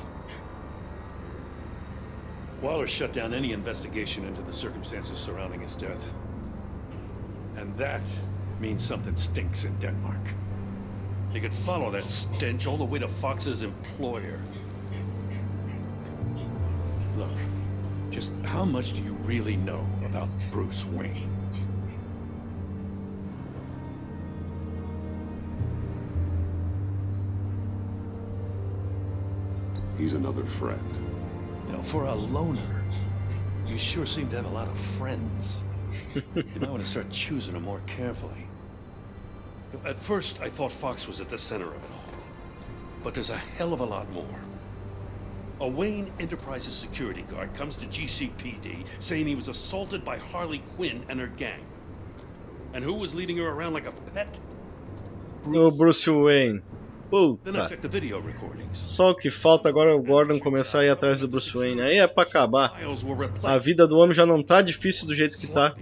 Waller shut down any investigation into the circumstances surrounding his death. And that means something stinks in Denmark. They could follow that stench all the way to Fox's employer. Look, just how much do you really know about Bruce Wayne? He's another friend. You know, for a loner, you sure seem to have a lot of friends. You might want to start choosing them more carefully. At first, I thought Fox was at the center of it all. But there's a hell of a lot more. A Wayne Enterprises security guard comes to GCPD saying he was assaulted by Harley Quinn and her gang. And who was leading her around like a pet? O Bruce Wayne. Then I Puta. checked the video recordings. Só o que falta agora é o Gordon começar a ir atrás do Bruce Wayne. Aí é pra acabar. Files were A replaced. vida do homem já não tá difícil do jeito que tá.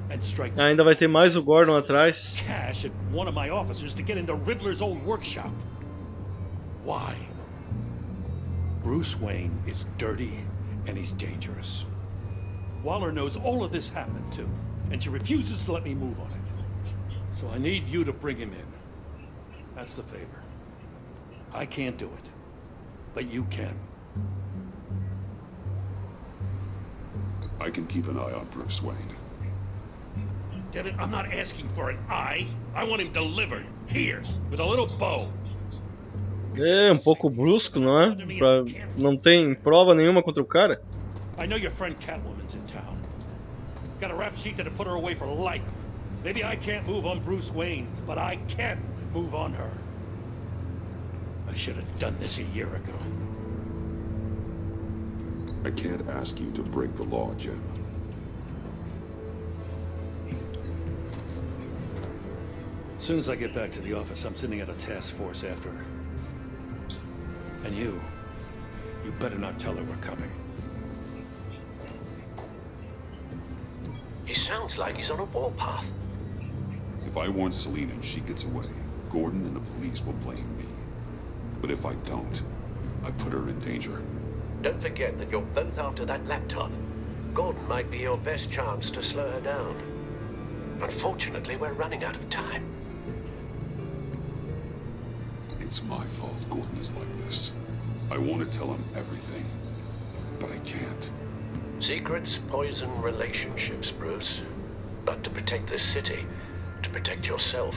And strike Ainda vai ter mais o Gordon atrás. cash at one of my officers to get into Riddler's old workshop. Why? Bruce Wayne is dirty and he's dangerous. Waller knows all of this happened too, and she refuses to let me move on it. So I need you to bring him in. That's the favor. I can't do it, but you can. I can keep an eye on Bruce Wayne. Damn it, I'm not asking for an eye. I want him delivered, here, with a little bow. É um pouco brusco, não é? Não tem prova nenhuma contra o cara. I know your friend Catwoman's in town. Got a rap sheet that'll put her away for life. Maybe I can't move on Bruce Wayne, but I can move on her. I should have done this a year ago. I can't ask you to break the law, Jim. As soon as I get back to the office, I'm sending out a task force after her. And you better not tell her we're coming. He sounds like he's on a warpath. If I warn Selina and she gets away, Gordon and the police will blame me. But if I don't, I put her in danger. Don't forget that you're both after that laptop. Gordon might be your best chance to slow her down. Unfortunately, we're running out of time. It's my fault Gordon is like this. I want to tell him everything, but I can't. Secrets poison relationships, Bruce. But to protect this city, to protect yourself,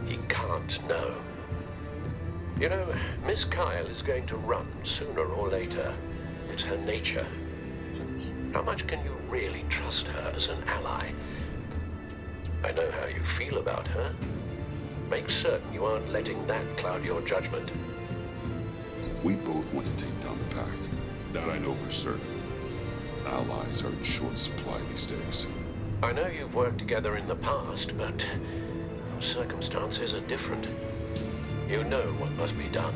he can't know. You know, Miss Kyle is going to run sooner or later. It's her nature. How much can you really trust her as an ally? I know how you feel about her. Make certain you aren't letting that cloud your judgment. We both want to take down the Pact. That I know for certain. Allies are in short supply these days. I know you've worked together in the past, but circumstances are different. You know what must be done.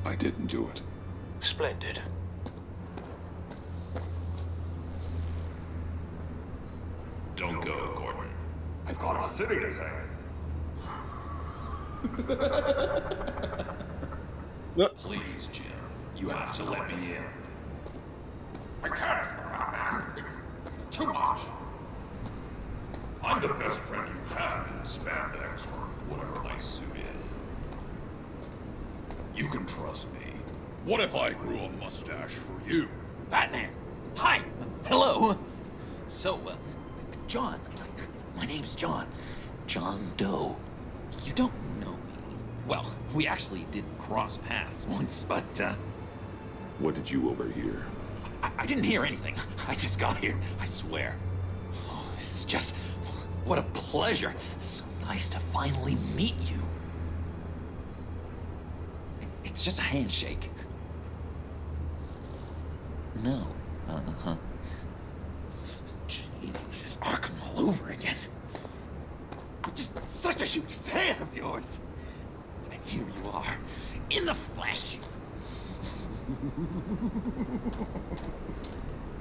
I didn't do it. Splendid. Don't go, Gordon. I've got a city to save. Please, Jim. You have to let me in. I can't, man. It's too much. I'm the best friend you have in spandex or whatever my suit is. You can trust me. What if I grew a mustache for you? Batman! Hi! Hello! So, John. My name's John. John Doe. You don't know me. Well, we actually did cross paths once, but, What did you overhear? I didn't hear anything. I just got here, I swear. Oh, this is just... What a pleasure. So nice to finally meet you. It's just a handshake. No. Uh-huh. Jeez, this is Arkham all over again. I'm just such a huge fan of yours. And here you are, in the flesh.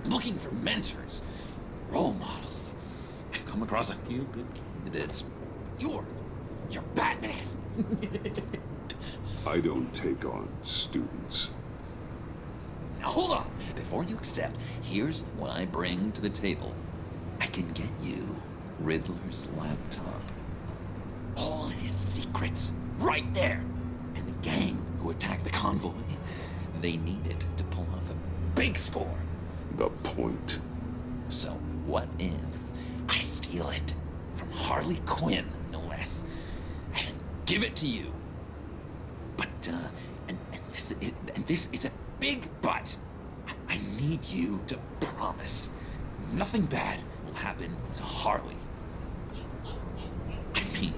Looking for mentors, role models. I've come across a few good candidates. You're Batman. I don't take on students. Now hold on. Before you accept, here's what I bring to the table. I can get you Riddler's laptop. All his secrets, right there. And the gang who attacked the convoy, they needed to pull off a big score. The point. So what if I steal it from Harley Quinn, no less, and give it to you? But, and this is a big but. I need you to promise nothing bad will happen to Harley. I mean,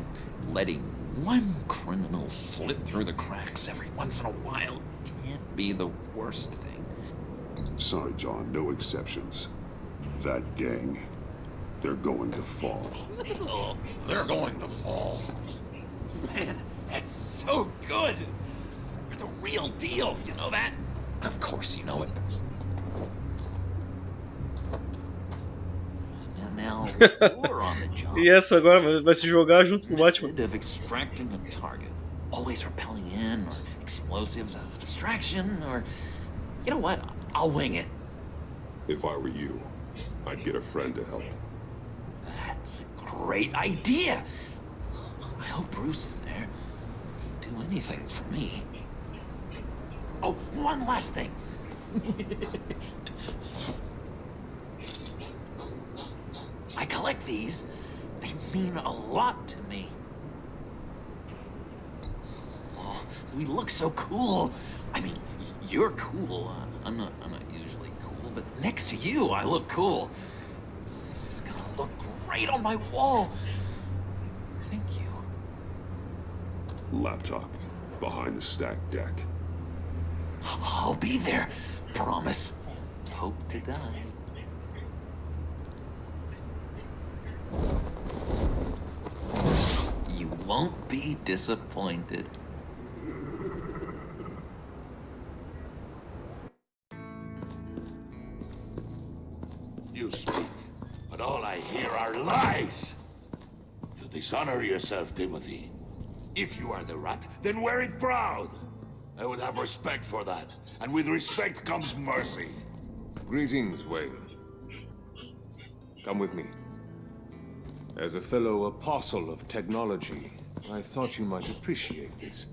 letting one criminal slip through the cracks every once in a while can't be the worst thing. Sorry, John, no exceptions. That gang, they're going to fall. Oh, they're going to fall. Man, that's so good. You're the real deal, you know that? Of course you know it. Now, we're on the job. E essa agora vai se jogar junto com o Batman. Of extracting a target. Always repelling in, or explosives as a distraction, or... You know what? I'll wing it. If I were you, I'd get a friend to help. That's a great idea. I hope Bruce is there. He'd do anything for me. Oh, one last thing. I collect these mean a lot to me. Oh, we look so cool. I mean, you're cool. I'm not usually cool, but next to you, I look cool. This is gonna look great on my wall. Thank you. Laptop behind the stacked deck. I'll be there. Promise. Hope to die. You won't be disappointed. You speak, but all I hear are lies. You dishonor yourself, Timothy. If you are the rat, then wear it proud. I would have respect for that, and with respect comes mercy. Greetings, Wayne. Come with me. As a fellow apostle of technology, I thought you might appreciate this.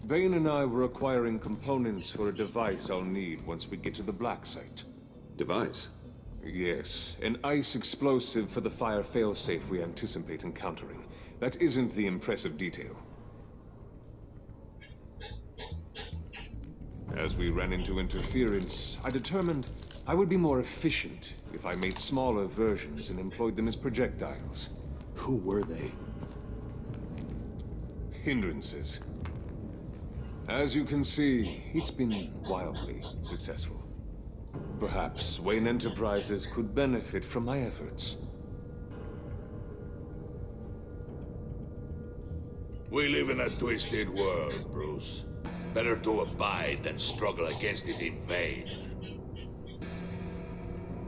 Bane and I were acquiring components for a device I'll need once we get to the Black Site. Device? Yes, an ice explosive for the fire failsafe we anticipate encountering. That isn't the impressive detail. As we ran into interference, I determined I would be more efficient if I made smaller versions and employed them as projectiles. Who were they? Hindrances. As you can see, it's been wildly successful. Perhaps Wayne Enterprises could benefit from my efforts. We live in a twisted world, Bruce. Better to abide than struggle against it in vain.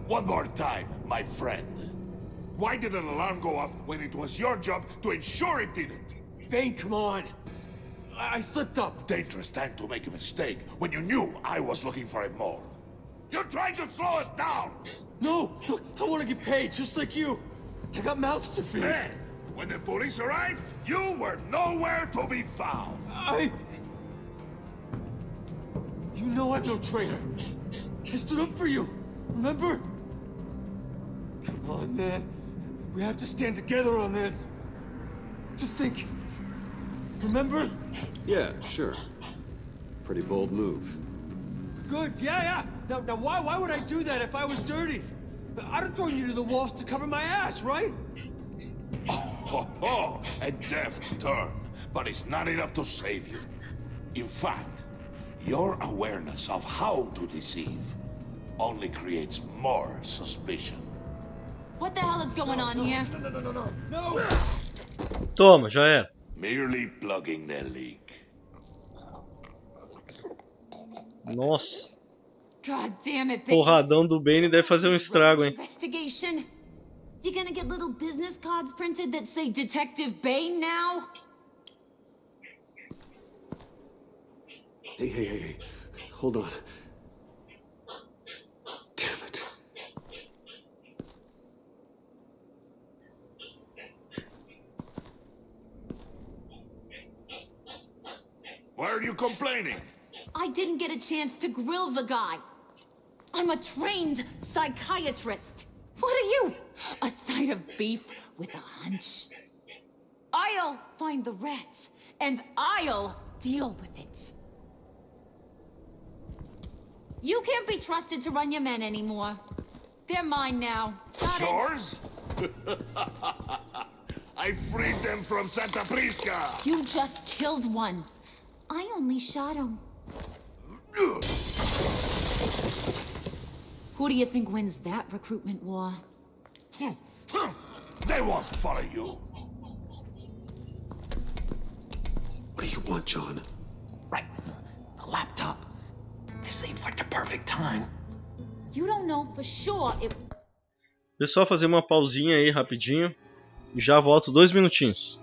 One more time, my friend. Why did an alarm go off when it was your job to ensure it didn't? Bane, come on. I slipped up. Dangerous time to make a mistake when you knew I was looking for a mole. You're trying to slow us down! No! Look, I want to get paid, just like you. I got mouths to feed. Then, when the police arrived, you were nowhere to be found. You know I'm no traitor. I stood up for you, remember? Come on, man. We have to stand together on this. Just think. Remember? Yeah, sure. Pretty bold move. Good, yeah. Now why would I do that if I was dirty? I'd have thrown you to the walls to cover my ass, right? Oh, a deft turn, but it's not enough to save you. In fact, your awareness of how to deceive only creates more suspicion. What the hell is going on here? No! Toma, já era. Merely plugging the leak. Nossa. God damn it, Bane. Porradão do Bane deve fazer um estrago, hein? Investigation. You gonna get little business cards printed that say Detective Bane now? Hey. Hold on. Damn it. Why are you complaining? I didn't get a chance to grill the guy. I'm a trained psychiatrist. What are you? A side of beef with a hunch? I'll find the rats, and I'll deal with it. You can't be trusted to run your men anymore. They're mine now. Got it? Yours? I freed them from Santa Prisca! You just killed one. I only shot him. Who do you think wins that recruitment war? They won't follow you. What do you want, John? Right. The laptop. This seems like the perfect time. You don't know for sure if... Pessoal, fazer uma pausinha aí rapidinho e já volto 2 minutinhos.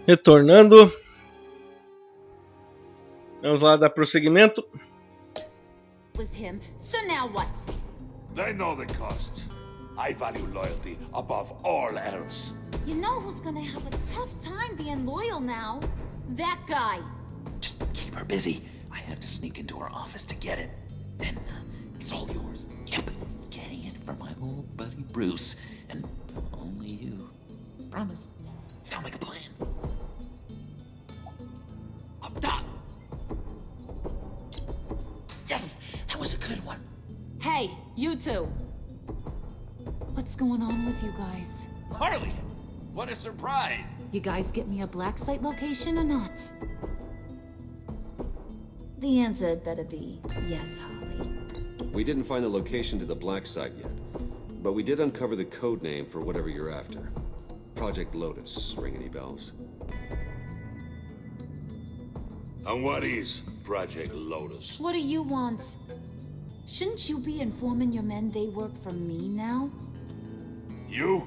Retornando. Vamos lá dar prosseguimento. Was him. So now what? They know the cost. I value loyalty above all else. You know who's gonna have a tough time being loyal now? That guy. Just keep her busy. I have to sneak into her office to get it. Then it's all yours. Yep, getting it from my old buddy Bruce. And only you. Promise. Sound like a plan. Up top. Yes, that was a good one. Hey, you two. What's going on with you guys? Harley! What a surprise! You guys get me a black site location or not? The answer had better be yes, Holly. We didn't find the location to the black site yet, but we did uncover the code name for whatever you're after. Project Lotus. Ring any bells? And what is Project Lotus? What do you want? Shouldn't you be informing your men they work for me now? You?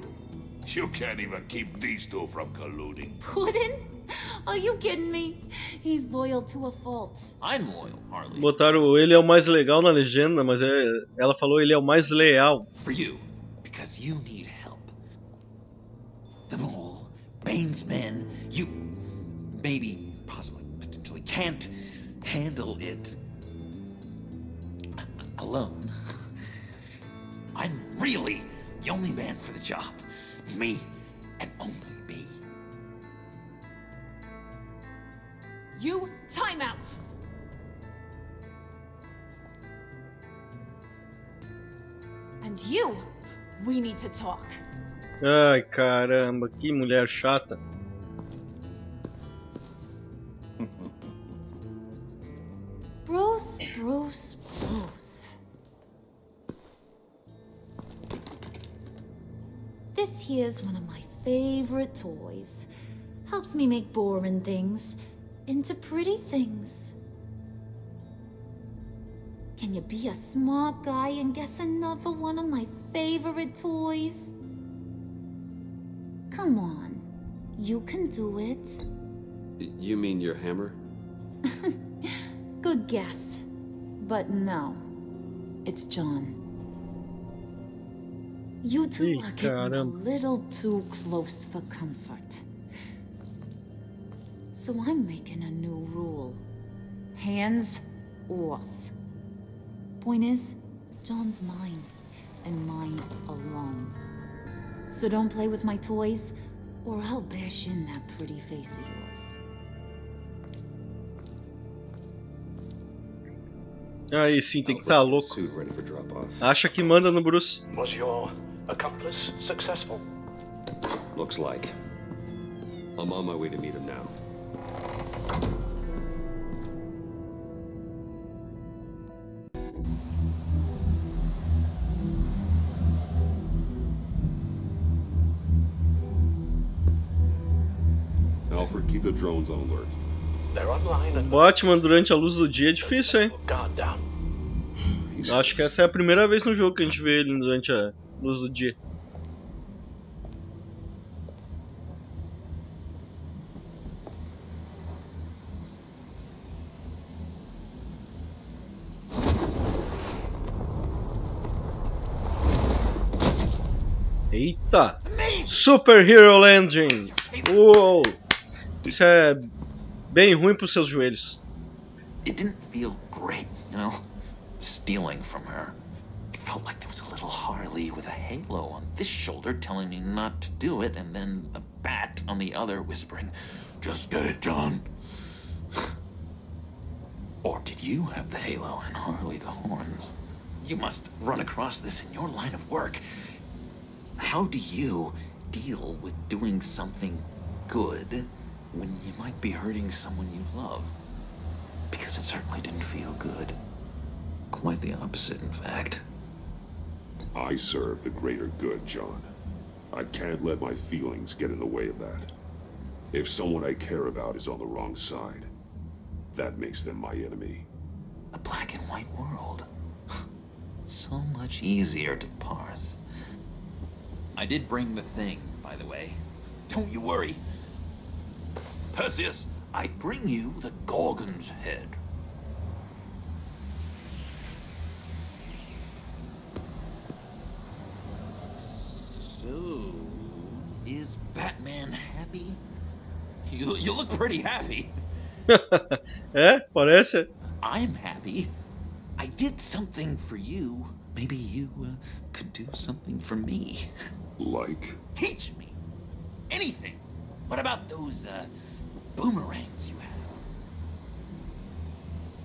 You can't even keep these two from colluding. Puddin'? Are you kidding me? He's loyal to a fault. I'm loyal, Harley. Botaram ele é o mais legal na legenda, mas ela falou ele é o mais leal. For you, because you need help. The mole, Bane's men, you maybe, possibly, potentially can't handle it alone. I'm really the only man for the job. Me and only me. You time out. And you, we need to talk. Ai, caramba, que mulher chata. Bruce. This here's one of my favorite toys. Helps me make boring things into pretty things. Can you be a smart guy and guess another one of my favorite toys? Come on, you can do it. You mean your hammer? Good guess, but no, it's John. You two are getting a little too close for comfort. So I'm making a new rule. Hands off. Point is, John's mine, and mine alone. So don't play with my toys, or I'll bash in that pretty face of yours. Aí sim, tem que estar louco. Acha que manda no Bruce. Was your accomplice successful? Looks like. I'm on my way to meet him now. Alfred, keep the drones on alert. They're online and Batman durante a luz do dia é difícil, hein? guard down. Acho que essa é a primeira vez no jogo que a gente vê ele durante a luz do dia. Eita! Super Hero Landing! Uou! Isso é bem ruim pros seus joelhos. It didn't feel great, you know, stealing from her. It felt like there was a little Harley with a halo on this shoulder telling me not to do it, and then a bat on the other whispering, "Just get it, John." Or did you have the halo and Harley the horns? You must run across this in your line of work. How do you deal with doing something good when you might be hurting someone you love? Because it certainly didn't feel good. Quite the opposite, in fact. I serve the greater good, John. I can't let my feelings get in the way of that. If someone I care about is on the wrong side, that makes them my enemy. A black and white world. So much easier to parse. I did bring the thing, by the way. Don't you worry. Perseus, I bring you the Gorgon's head. So, is Batman happy? You look pretty happy. É, parece. I'm happy. I did something for you. Maybe you could do something for me. Like? Teach me. Anything. What about those boomerangs you have?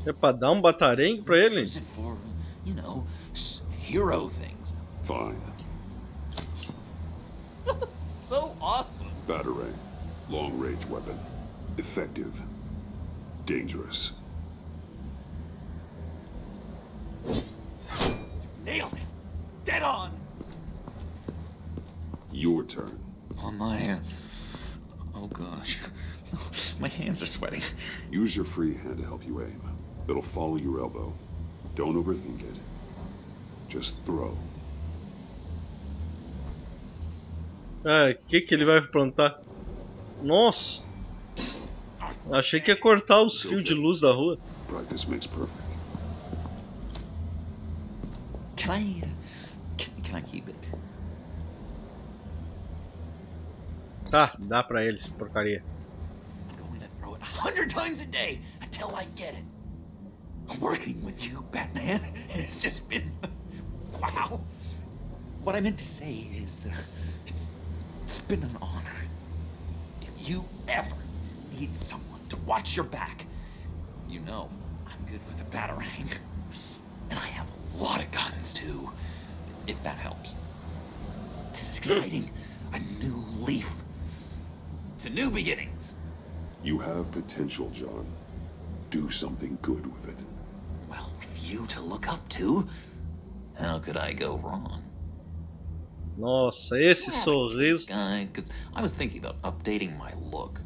É pra dar um batarangue pra ele? Use it for, you know, hero things. Fine. So awesome. Batarang. Long-range weapon. Effective. Dangerous. Nailed it. Dead on. Your turn. Oh my. Oh gosh. My hands are sweating. Use your free hand to help you aim. It'll follow your elbow. Don't overthink it. Just throw. Ah, o que ele vai plantar? Nossa! Achei que ia cortar os fios de luz da rua. Practice makes perfect. Can I keep it? Tá, dá pra eles, porcaria. I'm going to throw it 100 times a day until I get it. Working with you, Batman, it's just been wow. What I meant to say is, it's been an honor. If you ever need someone to watch your back, you know I'm good with a batarang. And I have a lot of guns, too, if that helps. This is exciting. A new leaf. To new beginnings. You have potential, John. Do something good with it. Well, with you to look up to, how could I go wrong? Nossa, esse sorriso. Guy, because I was thinking about updating my look.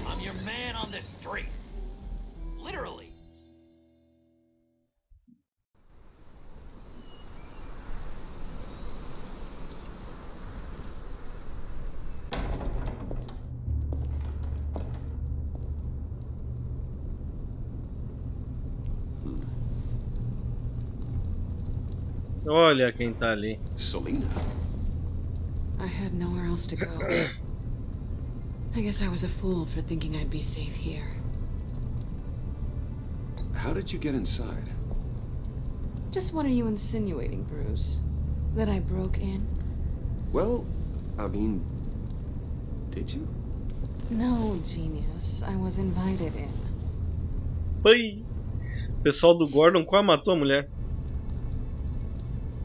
I'm your man on the street. Literally. Olha quem tá ali. Selena. I had nowhere else to go. I guess I was a fool for thinking I'd be safe here. How did you get inside? Just what are you insinuating, Bruce? That I broke in? Well, I mean, did you? No, genius. I was invited in. Pai! O pessoal do Gordon quase matou a mulher.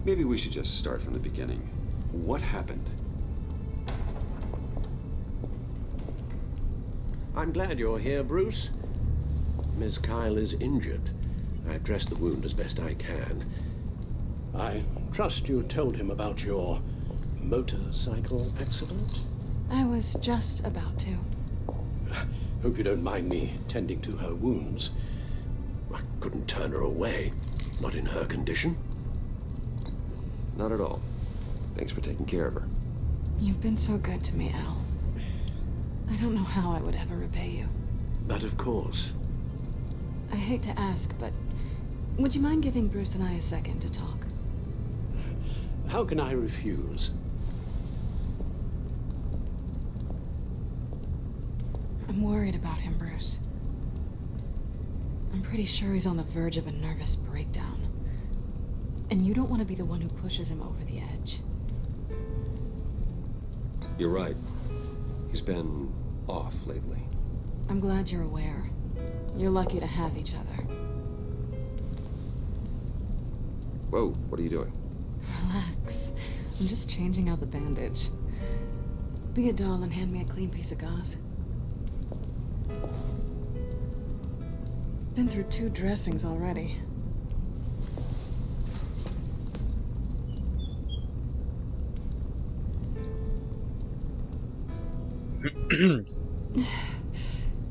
Maybe we should just start from the beginning. What happened? I'm glad you're here, Bruce. Miss Kyle is injured. I've dressed the wound as best I can. I trust you told him about your motorcycle accident? I was just about to. Hope you don't mind me tending to her wounds. I couldn't turn her away, not in her condition. Not at all. Thanks for taking care of her. You've been so good to me, Al. I don't know how I would ever repay you. But of course. I hate to ask, but would you mind giving Bruce and I a second to talk? How can I refuse? I'm worried about him, Bruce. I'm pretty sure he's on the verge of a nervous breakdown. And you don't want to be the one who pushes him over the edge. You're right. He's been off lately. I'm glad you're aware. You're lucky to have each other. Whoa, what are you doing? Relax. I'm just changing out the bandage. Be a doll and hand me a clean piece of gauze. Been through 2 dressings already.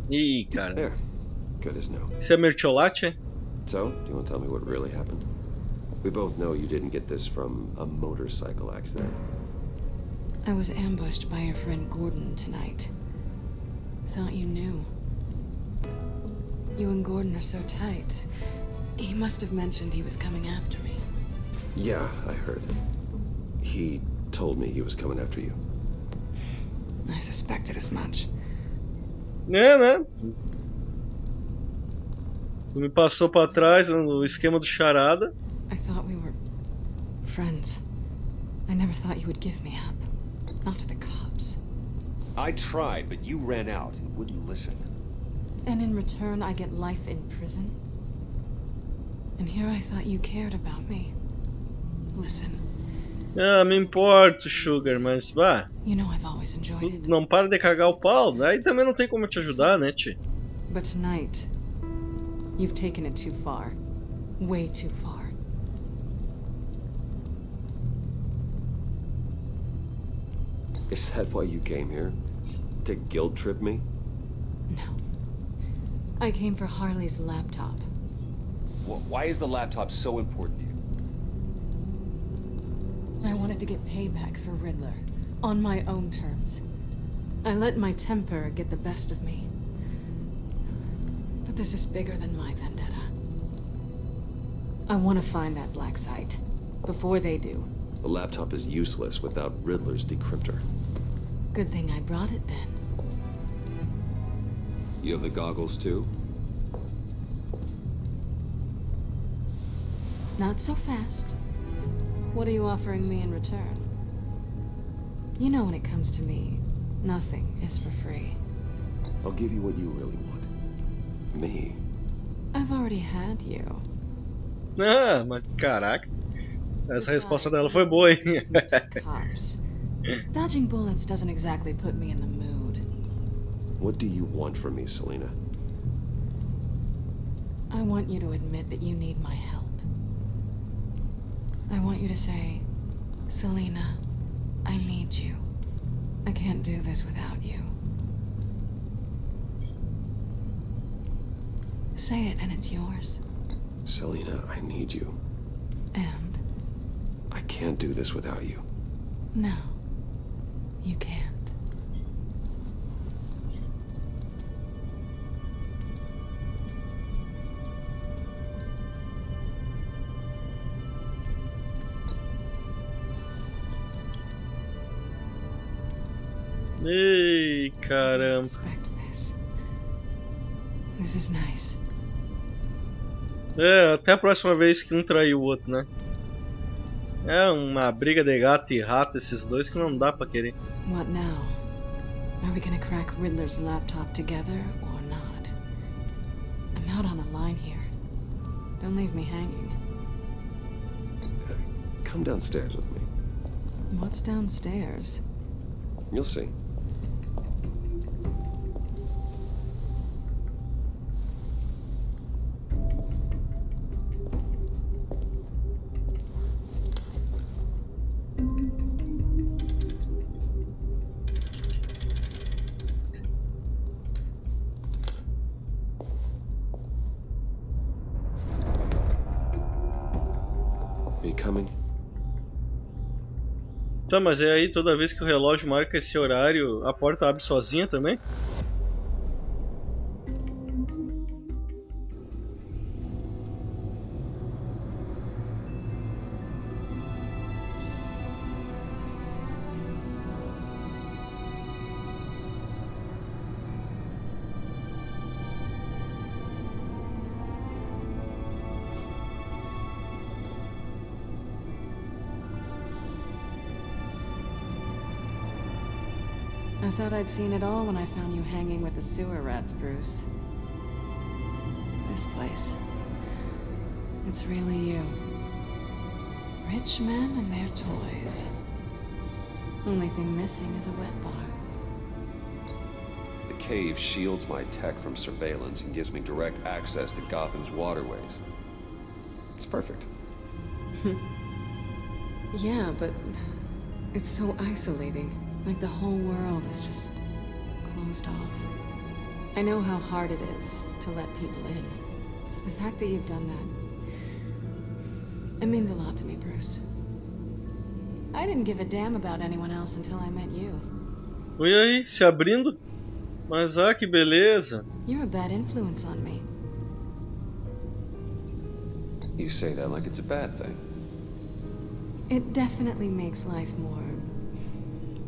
Ih, cara. There. Good as no. Isso é mertiolate? So, do you want to tell me what really happened? We both know you didn't get this from a motorcycle accident. I was ambushed by your friend Gordon tonight. Thought you knew. You and Gordon are so tight. He must have mentioned he was coming after me. Yeah, I heard. He told me he was coming after you. I suspected as much. Né? Tu me passou pra trás no esquema do charada. I thought we were friends. I never thought you would give me up. Not to the cops. I tried, but you ran out and wouldn't listen. And in return, I get life in prison? And here I thought you cared about me. Listen. Ah, me importo, Sugar, mas vá. You know I've always enjoyed Tu it. não para de cagar o pau. Aí também não tem como eu te ajudar, né, Ti? But tonight, you've taken it too far. Way too far. Is that why you came here? To guilt trip me? No. I came for Harley's laptop. Why is the laptop so important to you? I wanted to get payback for Riddler. On my own terms. I let my temper get the best of me. But this is bigger than my vendetta. I want to find that black site. Before they do. The laptop is useless without Riddler's decryptor. Good thing I brought it then. You have the goggles too? Not so fast. What are you offering me in return? You know when it comes to me, nothing is for free. I'll give you what you really want. Me. I've already had you. Ah, mas caraca. Essa resposta dela foi boa, hein? Cops. Dodging bullets doesn't exactly put me in the mood. What do you want from me, Selina? I want you to admit that you need my help. I want you to say, Selina, I need you. I can't do this without you. Say it and it's yours. Selina, I need you. And? I can't do this without you. No, you can't. Ei, caramba. Respect this. This is nice. É, até a próxima vez que um traiu o outro, né? É uma briga de gato e rato esses dois que não dá pra querer. What now? Are we gonna crack Riddler's laptop together or not? I'm out on a line here. Don't leave me hanging. Come downstairs with me. What's downstairs? You'll see. Are you coming? Tá, mas é aí toda vez que o relógio marca esse horário, a porta abre sozinha também? I thought I'd seen it all when I found you hanging with the sewer rats, Bruce. This place. It's really you. Rich men and their toys. Only thing missing is a wet bar. The cave shields my tech from surveillance and gives me direct access to Gotham's waterways. It's perfect. Yeah, but it's so isolating. Like the whole world is just closed off. I know how hard it is to let people in. The fact that you've done that, it means a lot to me, Bruce. I didn't give a damn about anyone else until I met you. Oi aí, se abrindo. Mas que beleza. You're a bad influence on me. You say that like it's a bad thing. It definitely makes life more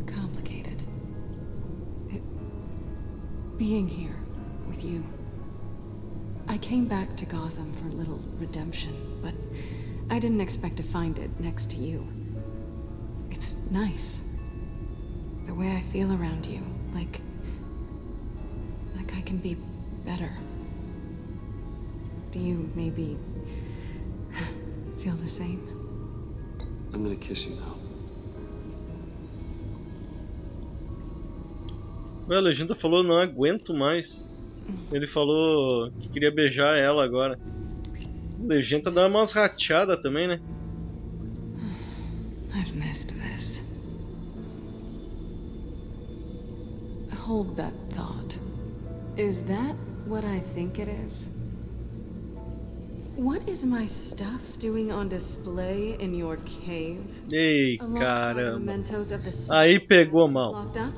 complicated. Being here with you. I came back to Gotham for a little redemption, but I didn't expect to find it next to you. It's nice. The way I feel around you, like I can be better. Do you maybe feel the same? I'm gonna kiss you now. A legenda falou não aguento mais. Ele falou que queria beijar ela agora. A legenda dá umas rateadas também, né? I've missed this. Hold that thought. Is that what I think it is? What is my stuff doing on display in your cave? Ei, Alongside caramba. mementos of the Aí pegou mal. locked up?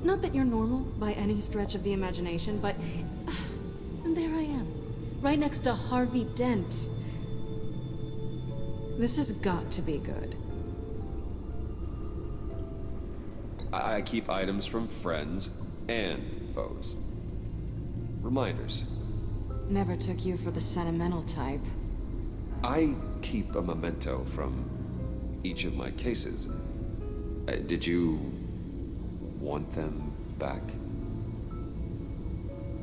Not that you're normal by any stretch of the imagination, but and there I am, right next to Harvey Dent. This has got to be good. I keep items from friends and foes. Reminders. Never took you for the sentimental type. I keep a memento from each of my cases. Did you want them back?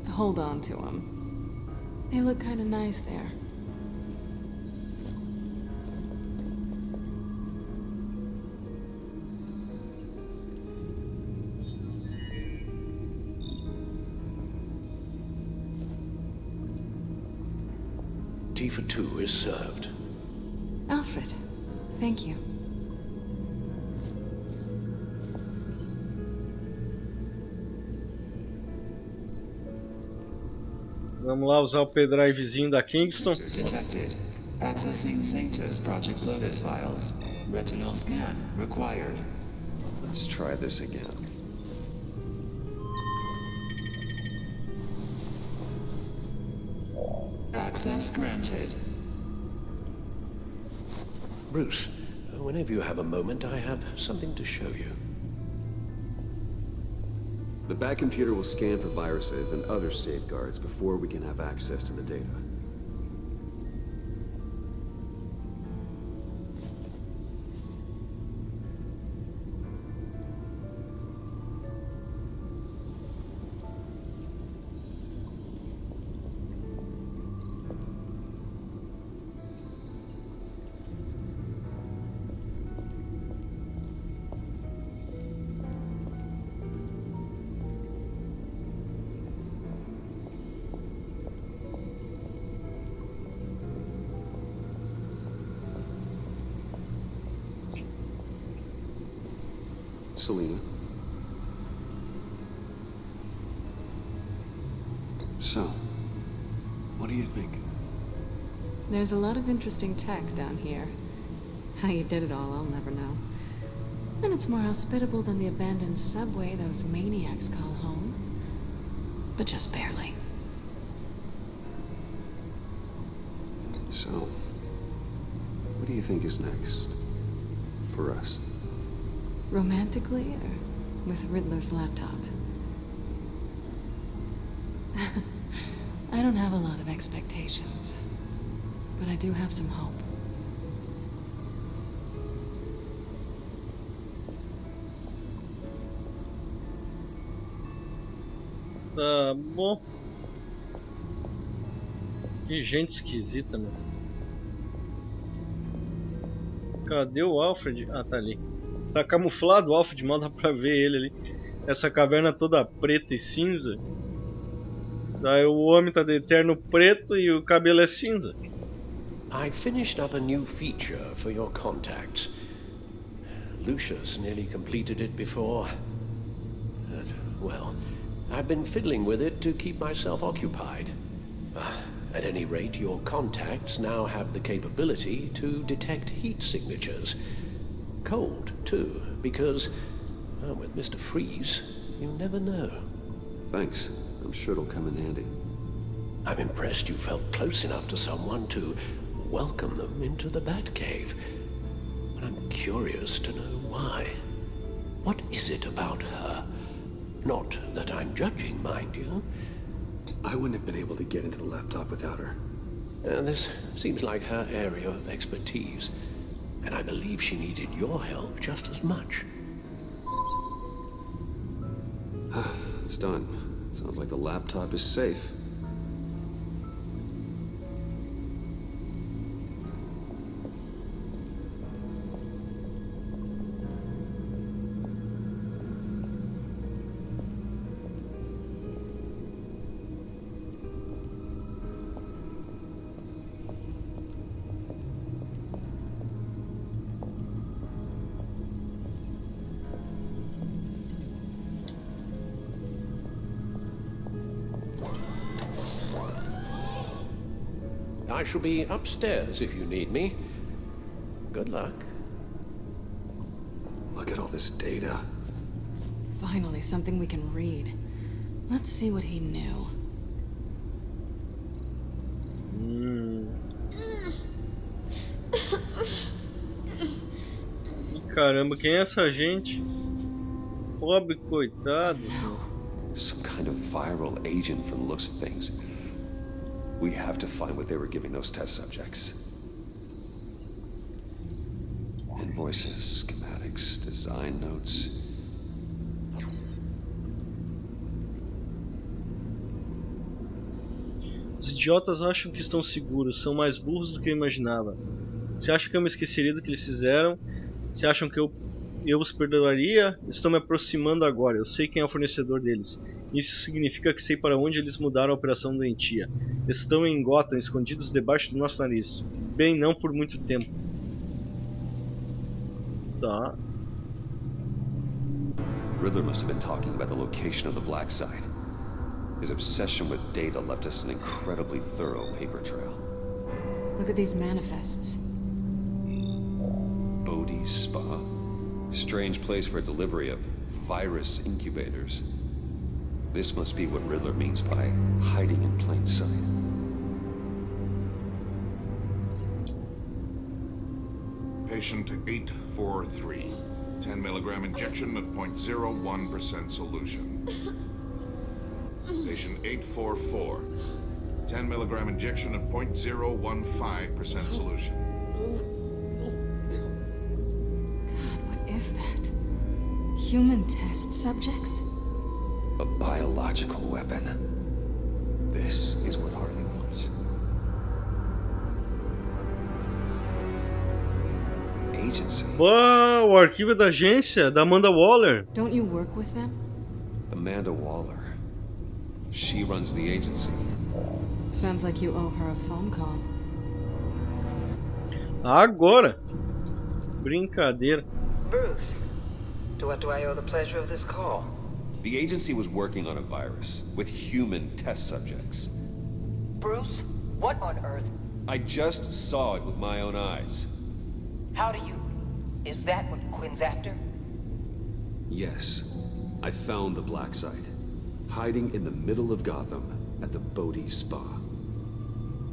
Hold on to them. They look kind of nice there. Tea for two is served. Alfred, thank you. Vamos lá usar o pendrivezinho da Kingston. Detected. Accessing Sanctus Project Lotus files. Retinal scan required. Let's try this again. Access granted. Bruce, whenever you have a moment, I have something to show you. The back computer will scan for viruses and other safeguards before we can have access to the data. Selena. So, what do you think? There's a lot of interesting tech down here. How you did it all, I'll never know. And it's more hospitable than the abandoned subway those maniacs call home. But just barely. So, what do you think is next for us? Romantically, or with Riddler's laptop? I don't have a lot of expectations, but I do have some hope. Tá bom. Que gente esquisita, meu. Cadê o Alfred? Ah, tá ali. Tá camuflado o Alfred, mal dá pra ver ele ali. Essa caverna toda preta e cinza. Daí o homem tá de terno preto e o cabelo é cinza. I finished up a new feature for your contacts. Lucius nearly completed it before. Well, I've been fiddling with it to keep myself occupied. At any rate, your contacts now have the capability to detect heat signatures. cold, too, because, well, with Mr. Freeze, you never know. Thanks. I'm sure it'll come in handy. I'm impressed you felt close enough to someone to welcome them into the Batcave. But I'm curious to know why. What is it about her? Not that I'm judging, mind you. I wouldn't have been able to get into the laptop without her. This seems like her area of expertise, and I believe she needed your help just as much. It's done. Sounds like the laptop is safe. I shall be upstairs if you need me. Good luck. Look at all this data. Finally, something we can read. Let's see what he knew. Caramba, quem é essa gente? Pobre coitado. Some kind of viral agent from the looks of things. We have to find what they were giving those test subjects. Invoices, schematics, design notes. Os idiotas acham que estão seguros, são mais burros do que eu imaginava. Se acham que eu me esqueceria do que eles fizeram? Se acham que eu os perdoaria? Estou me aproximando agora, eu sei quem é o fornecedor deles. Isso significa que sei para onde eles mudaram a operação doentia. Estão em Gotham, escondidos debaixo do nosso nariz. Bem, não por muito tempo. Tá. Riddler must have been talking about the location of the black site. His obsession with data left us an incredibly thorough paper trail. Look at these manifests. Bodhi's Spa? Strange place for delivery of virus incubators. This must be what Riddler means by hiding in plain sight. Patient 843. 10 milligram injection at 0.01% solution. Patient 844. 10 milligram injection at 0.015% solution. God, what is that? Human test subjects? A biological weapon. This is what Harley wants. Agency. Uau, o arquivo da agência da Amanda Waller. Don't you work with them? Amanda Waller. She runs the agency. Sounds like you owe her a phone call. Agora. Brincadeira. Bruce, to what do I owe the pleasure of this call? The agency was working on a virus with human test subjects. Bruce, what on earth? I just saw it with my own eyes. How do you... Is that what Quinn's after? Yes. I found the black site. Hiding in the middle of Gotham at the Bodhi Spa.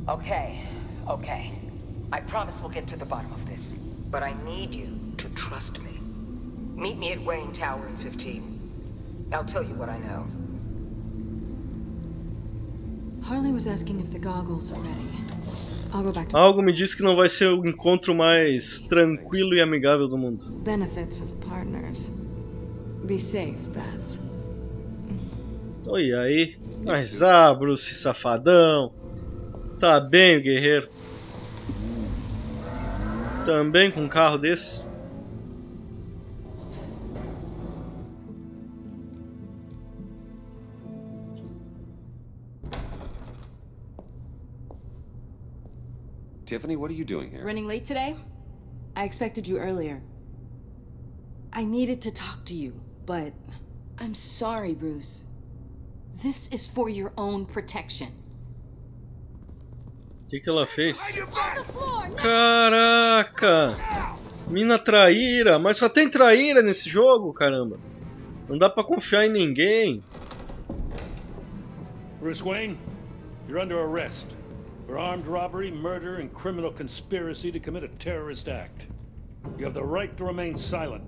Okay. I promise we'll get to the bottom of this. But I need you to trust me. Meet me at Wayne Tower in 15. I'll tell you what I know. Harley was asking if the goggles are ready. I'll go back to Algo me diz que não vai ser o encontro mais tranquilo e amigável do mundo. benefits of partners. Be safe, Bats. Oi, aí. Mas Bruce, safadão. Tá bem, guerreiro. Também com um carro desse. Tiffany, what are you doing here? Running late today? I expected you earlier. I needed to talk to you, but I'm sorry, Bruce. This is for your own protection. O que ela fez? Caraca! Mina traíra, mas só tem traíra nesse jogo, caramba. Não dá pra confiar em ninguém. Bruce Wayne, you're under arrest for armed robbery, murder, and criminal conspiracy to commit a terrorist act. You have the right to remain silent.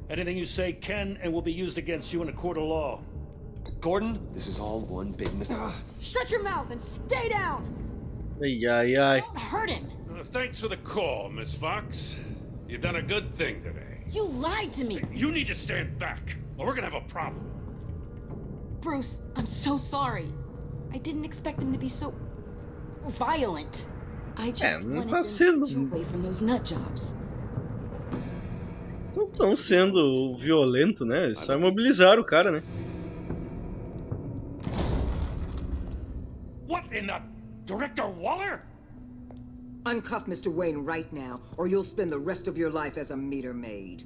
Anything you say can and will be used against you in a court of law. Gordon, this is all one big mistake. Shut your mouth and stay down! Ai, ai, ai. Don't hurt him! Thanks for the call, Miss Fox. You've done a good thing today. You lied to me! You need to stand back, or we're gonna have a problem. Bruce, I'm so sorry. I didn't expect them to be so violent. I just não wanted tá them to sendo. get you away from those nut jobs. Não estão sendo violento, né? Só imobilizaram o cara, né? What in the... Director Waller? Uncuff Mr. Wayne right now, or you'll spend the rest of your life as a meter maid.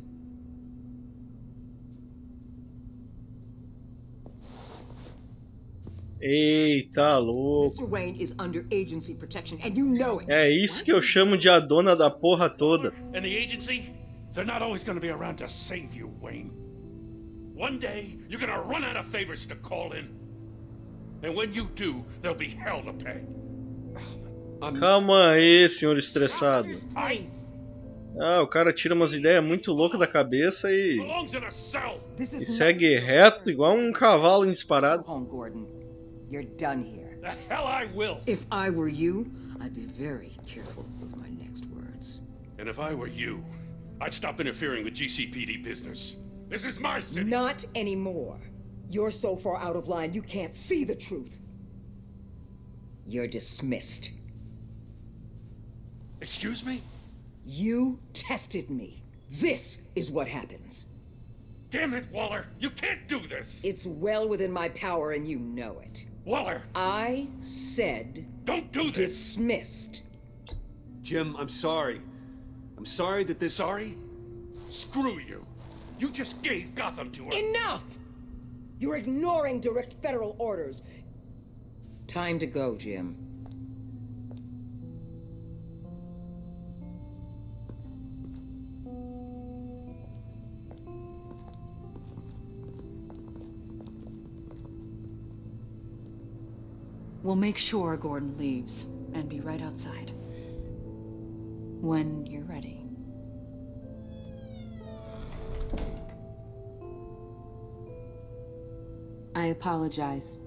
Eita, louco. Mr. Wayne is under agency protection, and you know it. É isso que eu chamo de a dona da porra toda. And the agency? They're not always gonna be around to save you, Wayne. One day, you're gonna run out of favors to call in. And when you do, there'll be hell to pay. Calma aí, senhor estressado. Please. Ah, o cara tira umas ideias muito loucas da cabeça e Belongs in a cell. This is segue reto igual um cavalo disparado. Go home, Gordon. You're done here. The hell I will. If I were you, I'd be very careful with my next words. And if I were you, I'd stop interfering with GCPD business. This is my city. Not anymore. You're so far out of line you can't see the truth. You're dismissed. Excuse me? You tested me. This is what happens. Damn it, Waller! You can't do this! It's well within my power and you know it. Waller! I said... Don't do this! Dismissed. Jim, I'm sorry. I'm sorry that this... Sorry? Screw you! You just gave Gotham to her! Enough! You're ignoring direct federal orders. Time to go, Jim. We'll make sure Gordon leaves and be right outside. When you're ready. I apologize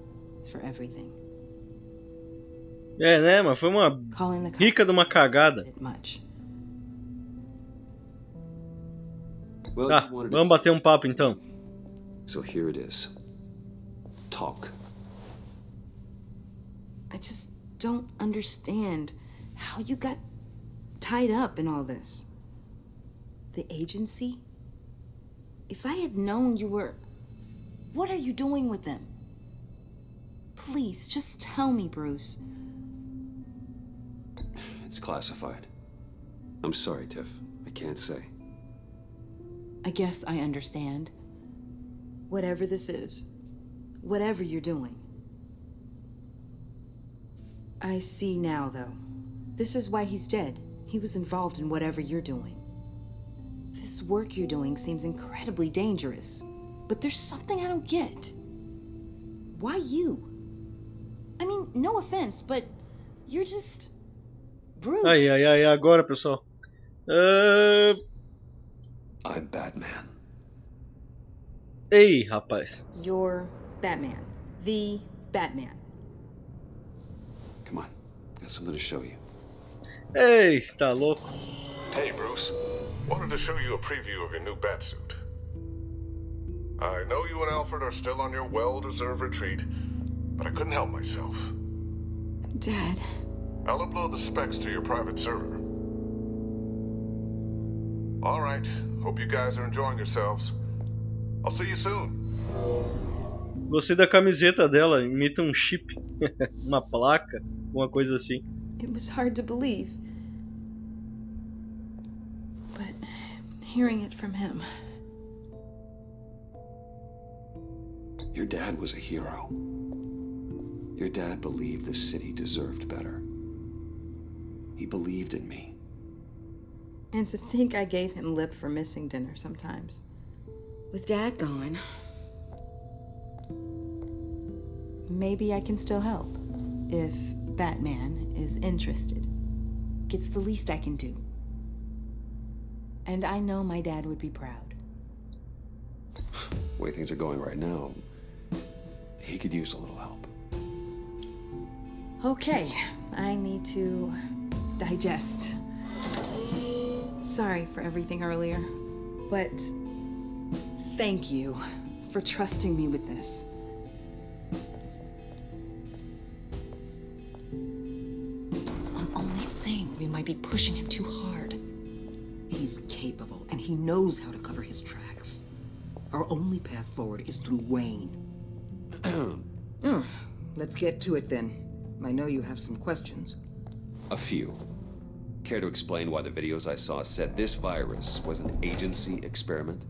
for everything. É, né? Mas foi uma rica de uma cagada. Tá, vamos bater um papo então. So here it is. Talk. I just don't understand how you got tied up in all this. The agency? If I had known you were... What are you doing with them? Please, just tell me, Bruce. It's classified. I'm sorry, Tiff. I can't say. I guess I understand. Whatever this is, whatever you're doing. I see now, though. This is why he's dead. He was involved in whatever you're doing. This work you're doing seems incredibly dangerous. But there's something I don't get. Why you? I mean, no offense, but you're just... Bruce. Ai, ai, ai, agora, pessoal. I'm Batman. Ei, rapaz. You're Batman. The Batman. Come on, got something to show you. Ei, tá louco. Hey, Bruce. Wanted to show you a preview of your new Batsuit. I know you and Alfred are still on your well-deserved retreat, but I couldn't help myself. Dad. I'll upload the specs to your private server. All right. Hope you guys are enjoying yourselves. I'll see you soon. Gostei da camiseta dela, imita um chip, uma placa, uma coisa assim. It was hard to believe. But hearing it from him... Your dad was a hero. Your dad believed the city deserved better. He believed in me. And to think I gave him lip for missing dinner sometimes. With Dad gone, maybe I can still help. If Batman is interested. It's the least I can do. And I know my dad would be proud. The way things are going right now, he could use a little help. Okay, I need to digest. Sorry for everything earlier, but thank you for trusting me with this. I'm only saying we might be pushing him too hard. He's capable, and he knows how to cover his tracks. Our only path forward is through Wayne. Let's get to it then. I know you have some questions. A few. Care to explain why the videos I saw said this virus was an agency experiment?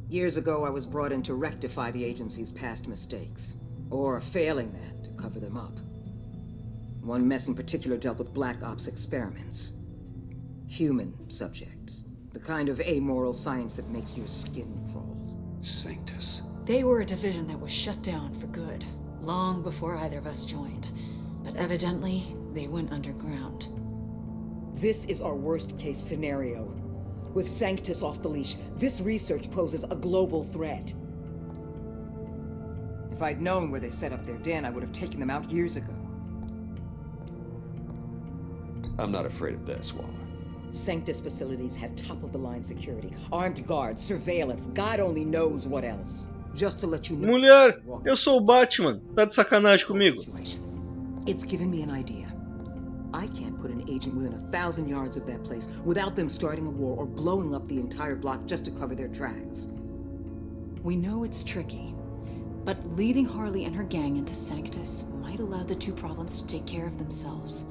Years ago, I was brought in to rectify the agency's past mistakes. Or, failing that, to cover them up. One mess in particular dealt with Black Ops experiments. Human subjects. The kind of amoral science that makes your skin crawl. Sanctus. They were a division that was shut down for good, long before either of us joined. But evidently, they went underground. This is our worst-case scenario. With Sanctus off the leash, this research poses a global threat. If I'd known where they set up their den, I would have taken them out years ago. I'm not afraid of this, Waller. Sanctus facilities have top-of-the-line security, armed guards, surveillance, God only knows what else. Just to let you know... Mulher, eu sou o Batman. Tá de sacanagem comigo? It's given me an idea. I can't put an agent within 1,000 yards of that place without them starting a war or blowing up the entire block just to cover their tracks. We know it's tricky, but leading Harley and her gang into Sanctus might allow the two problems to take care of themselves.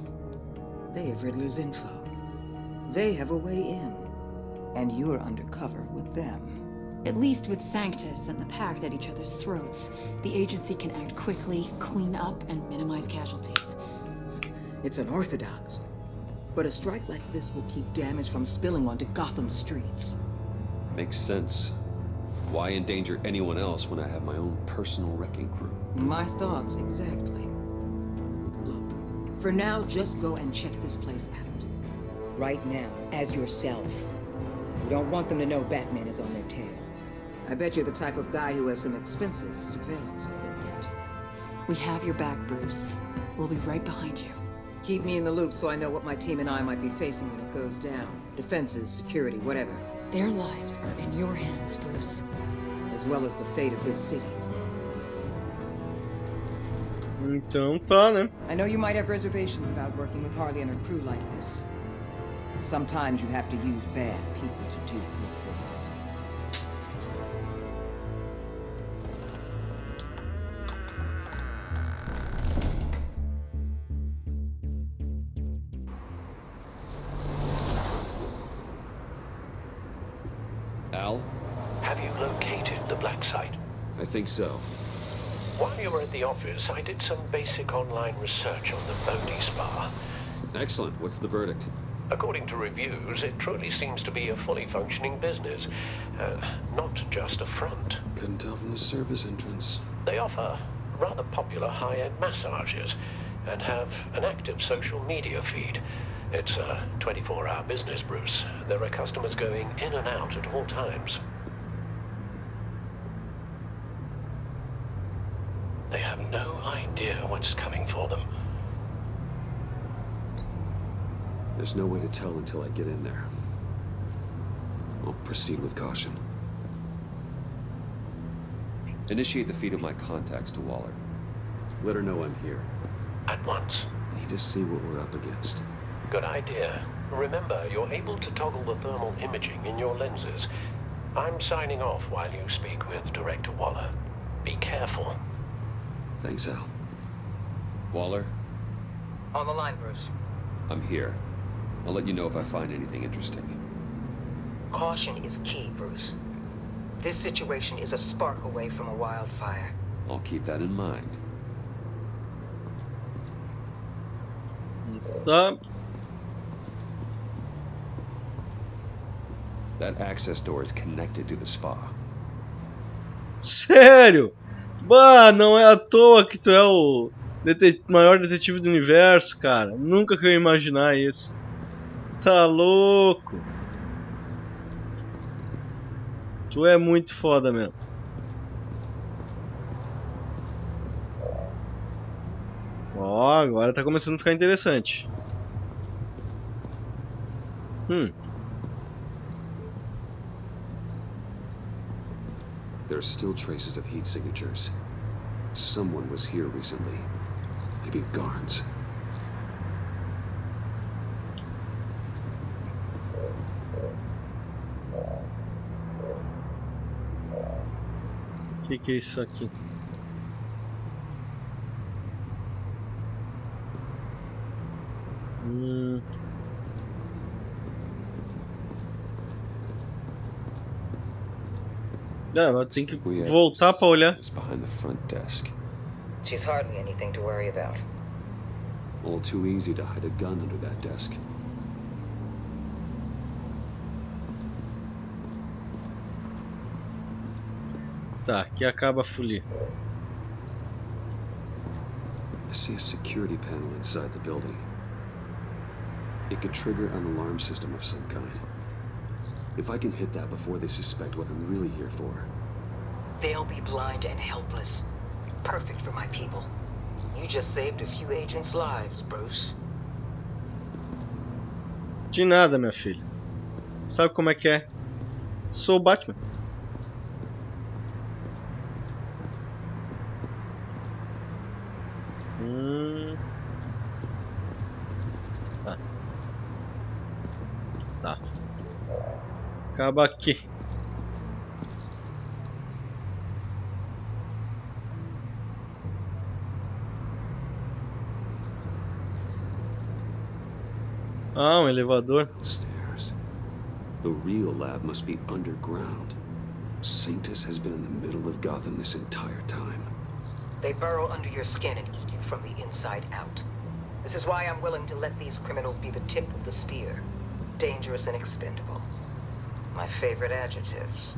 They have Riddler's info. They have a way in. And you're undercover with them. At least with Sanctus and the Pact at each other's throats, the agency can act quickly, clean up, and minimize casualties. It's unorthodox. But a strike like this will keep damage from spilling onto Gotham streets. Makes sense. Why endanger anyone else when I have my own personal wrecking crew? My thoughts, exactly. Look, for now, just go and check this place out. Right now, as yourself. You don't want them to know Batman is on their tail. I bet you're the type of guy who has some expensive surveillance equipment. We have your back, Bruce. We'll be right behind you. Keep me in the loop so I know what my team and I might be facing when it goes down. Defenses, security, whatever. Their lives are in your hands, Bruce. As well as the fate of this city. Então tá, né? I know you might have reservations about working with Harley and her crew like this. Sometimes you have to use bad people to do good things. Al? Have you located the black site? I think so. While you were at the office, I did some basic online research on the Bodhi Spa. Excellent. What's the verdict? According to reviews, it truly seems to be a fully functioning business, not just a front. Couldn't tell from the service entrance. They offer rather popular high-end massages and have an active social media feed. It's a 24-hour business, Bruce. There are customers going in and out at all times. They have no idea what's coming for them. There's no way to tell until I get in there. I'll proceed with caution. Initiate the feed of my contacts to Waller. Let her know I'm here. At once. I need to see what we're up against. Good idea. Remember, you're able to toggle the thermal imaging in your lenses. I'm signing off while you speak with Director Waller. Be careful. Thanks, Al. Waller? On the line, Bruce. I'm here. I'll let you know if I find anything interesting. Caution is key, Bruce. This situation is a spark away from a wildfire. I'll keep that in mind. Tá. That access door is connected to the spa. Sério? Bah, não é à toa que tu é o maior detetive do universo, cara. Nunca que eu ia imaginar isso. Tá louco. Tu é muito foda mesmo. Ó, agora tá começando a ficar interessante. There are still traces of heat signatures. Someone was here recently. Maybe guards. O que é isso aqui? Não, tem que voltar para olhar. Behind the front desk. She's hardly anything to worry about. All too easy to hide a gun under that desk. Tá, aqui acaba a folia. I see a security panel inside the building. It could trigger an alarm system of some kind. If I can hit that before they suspect what I'm really here for. They'll be blind and helpless. Perfect for my people. You just saved a few agents' lives, Bruce. De nada, minha filha. Sabe como é que é? Sou o Batman. Tá. Tá. Acaba aqui. Ah, um elevador. Stairs. The real lab must be underground. Sanctus has been in the middle of Gotham this entire time. They burrow under your skin and eat you from the inside out. This is why I'm willing to let these criminals be the tip of the spear. Dangerous and expendable. My favorite adjectives.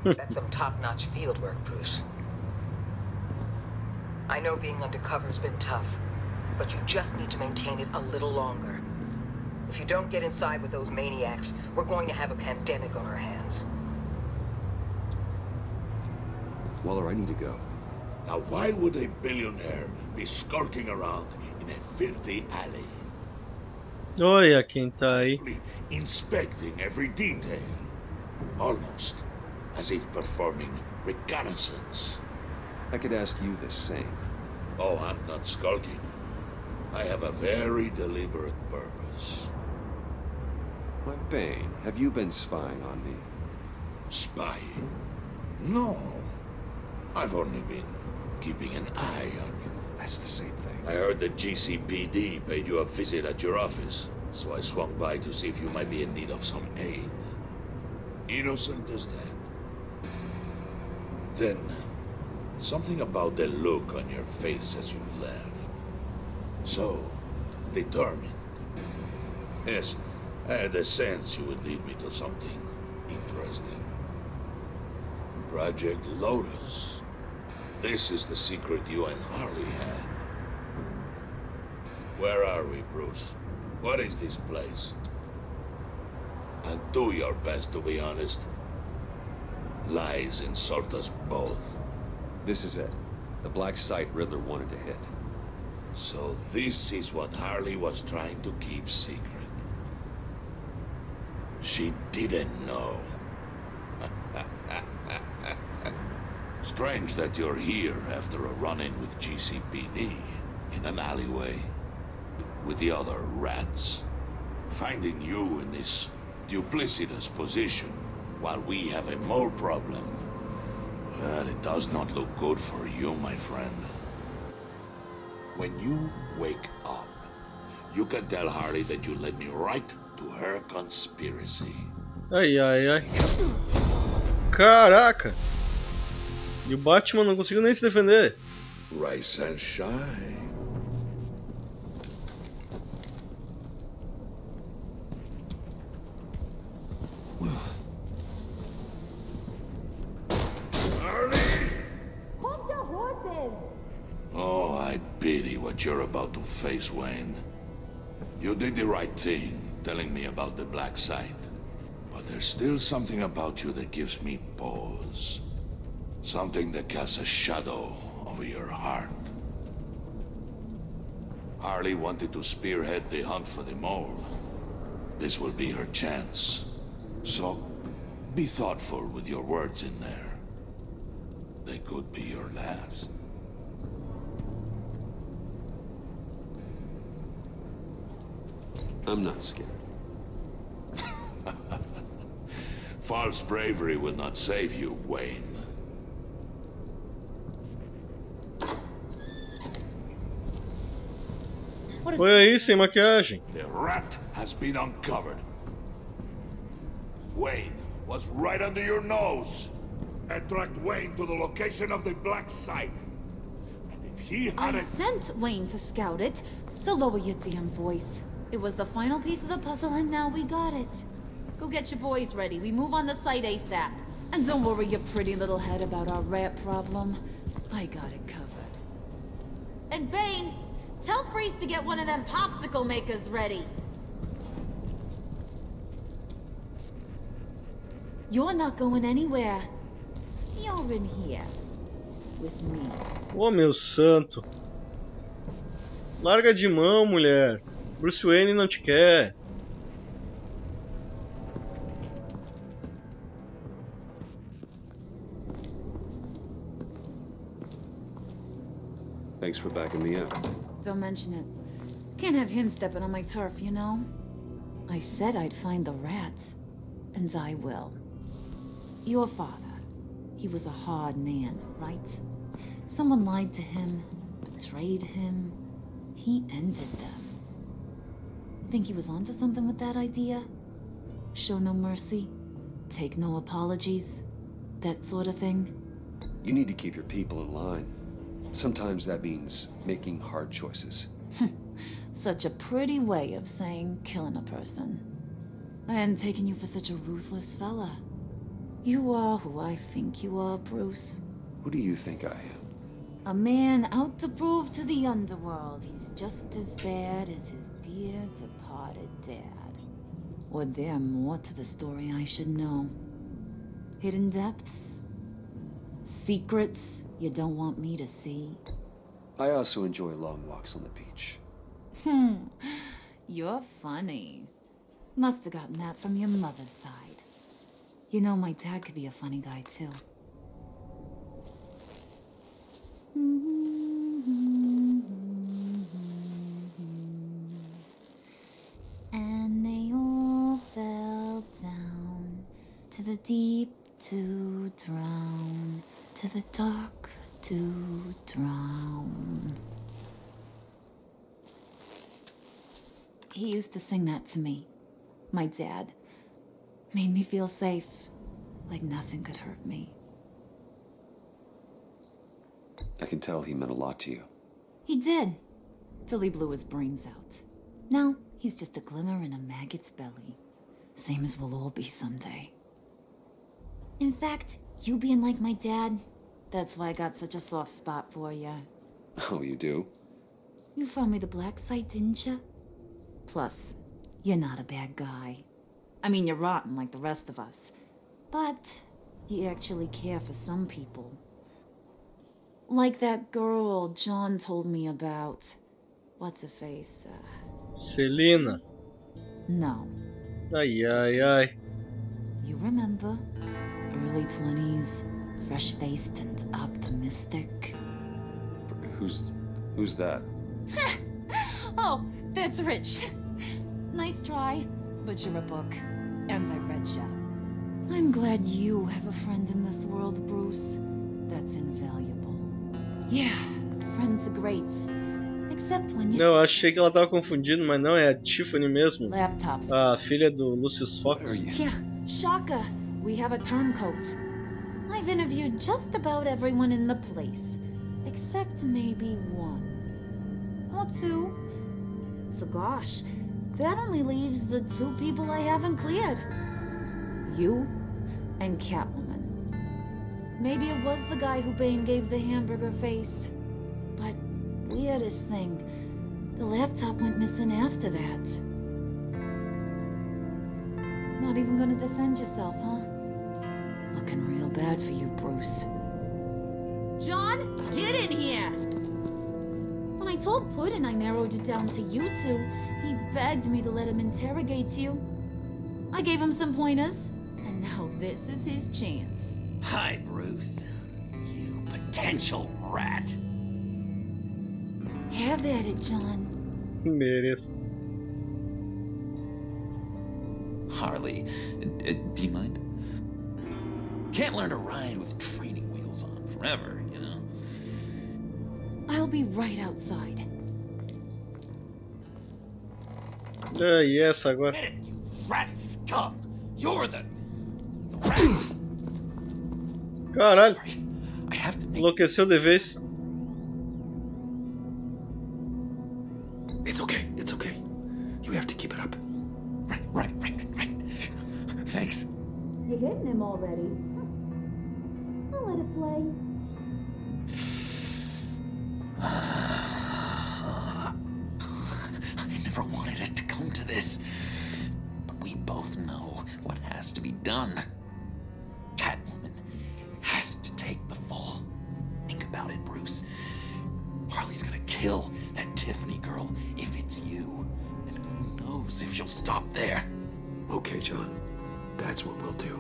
That's some top-notch field work, Bruce. I know being undercover's been tough, but you just need to maintain it a little longer. If you don't get inside with those maniacs, we're going to have a pandemic on our hands. Waller, I need to go. Now why would a billionaire be skulking around in a filthy alley? Olha quem tá aí. Inspecting every detail. Almost as if performing reconnaissance. I could ask you the same. Oh, I'm not skulking. I have a very deliberate purpose. My Bane, have you been spying on me? Spying? No. I've only been keeping an eye on you. That's the same thing. I heard the GCPD paid you a visit at your office, so I swung by to see if you might be in need of some aid. Innocent as that. Then, something about the look on your face as you left. So, determined. Yes, I had a sense you would lead me to something interesting. Project Lotus. This is the secret you and Harley had. Where are we, Bruce? What is this place? And do your best to be honest. Lies insult us both. This is it. The black site Riddler wanted to hit. So this is what Harley was trying to keep secret. She didn't know. Strange that you're here after a run-in with GCPD in an alleyway with the other rats. Finding you in this duplicitous position while we have a mole problem. Well, it does not look good for you, my friend. When you wake up, you can tell Harley that you led me right to her conspiracy. Ai, ai, ai. Caraca! E o Batman não conseguiu nem se defender. Rise and shine. pity what you're about to face, Wayne. You did the right thing, telling me about the black site. But there's still something about you that gives me pause. Something that casts a shadow over your heart. Harley wanted to spearhead the hunt for the mole. This will be her chance. So, be thoughtful with your words in there. They could be your last. I'm not scared. False bravery will not save you, Wayne. Foi aí, sem maquiagem. The rat has been uncovered. Wayne was right under your nose. Attract Wayne to the location of the black site. And if he had I sent Wayne to scout it, so lower your damn voice. It was the final piece of the puzzle and now we got it. Go get your boys ready. We move on the site ASAP. And don't worry your pretty little head about our rat problem. I got it covered. And Bane, tell Freeze to get one of them popsicle makers ready. You're not going anywhere. You're in here. With me. Ô, meu santo. Larga de mão, mulher. Bruce Wayne não te quer. Thanks for backing me up. Don't mention it. Can't have him stepping on my turf, you know? I said I'd find the rats. And I will. Your father. He was a hard man, right? Someone lied to him, betrayed him. He ended them. Think he was onto something with that idea? Show no mercy? Take no apologies? That sort of thing? You need to keep your people in line. Sometimes that means making hard choices. Such a pretty way of saying killing a person. I hadn't taken you for such a ruthless fella. You are who I think you are, Bruce. Who do you think I am? A man out to prove to the underworld he's just as bad as his dear departed dad. Or there more to the story I should know. Hidden depths? Secrets you don't want me to see? I also enjoy long walks on the beach. You're funny. Must have gotten that from your mother's side. You know, my dad could be a funny guy, too. And they all fell down to the deep to drown, to the dark to drown. He used to sing that to me. My dad. Made me feel safe. Like nothing could hurt me. I can tell he meant a lot to you. He did. Till he blew his brains out. Now, he's just a glimmer in a maggot's belly. Same as we'll all be someday. In fact, you being like my dad, that's why I got such a soft spot for you. Oh, you do? You found me the black site, didn't you? Plus, you're not a bad guy. I mean, you're rotten like the rest of us. But you actually care for some people. Like that girl John told me about. What's her face? Selena. No. Ai, ai, ai. You remember? Early 20s, fresh-faced and optimistic. Who's that? Oh, that's Rich. Nice try, but you're a book. And I read ya. I'm glad you have a friend in this world, Bruce. That's invaluable. Yeah, friends are great. Except when you... Não, eu achei que ela tava confundindo, mas não, é a Tiffany mesmo. Laptops. A filha do Lucius Fox. Yeah, shocker. We have a turncoat. I've interviewed just about everyone in the place. Except maybe one. Or two. So gosh, that only leaves the two people I haven't cleared. You and Catwoman. Maybe it was the guy who Bane gave the hamburger face. But weirdest thing. The laptop went missing after that. Not even gonna defend yourself, huh? Looking real bad for you, Bruce. John, get in here! When I told Puddin' I narrowed it down to you two, he begged me to let him interrogate you. I gave him some pointers, and now this is his chance. Hi, Bruce. You potential rat. Have at it, John. Mereço. Harley, do you mind? Can't learn to ride with training wheels on forever, you know? I'll be right outside. E essa agora? Get it, you rat scum! You're the rat! Caralho! I have to make... Enlouqueceu de vez. It's okay, it's okay. You have to keep it up. Right. Thanks. You're hitting him already. I'll let it play. I never wanted it to come to this. But we both know what has to be done. Catwoman has to take the fall. Think about it, Bruce. Harley's gonna kill that Tiffany girl if it's you. And who knows if she'll stop there. Okay, John. That's what we'll do.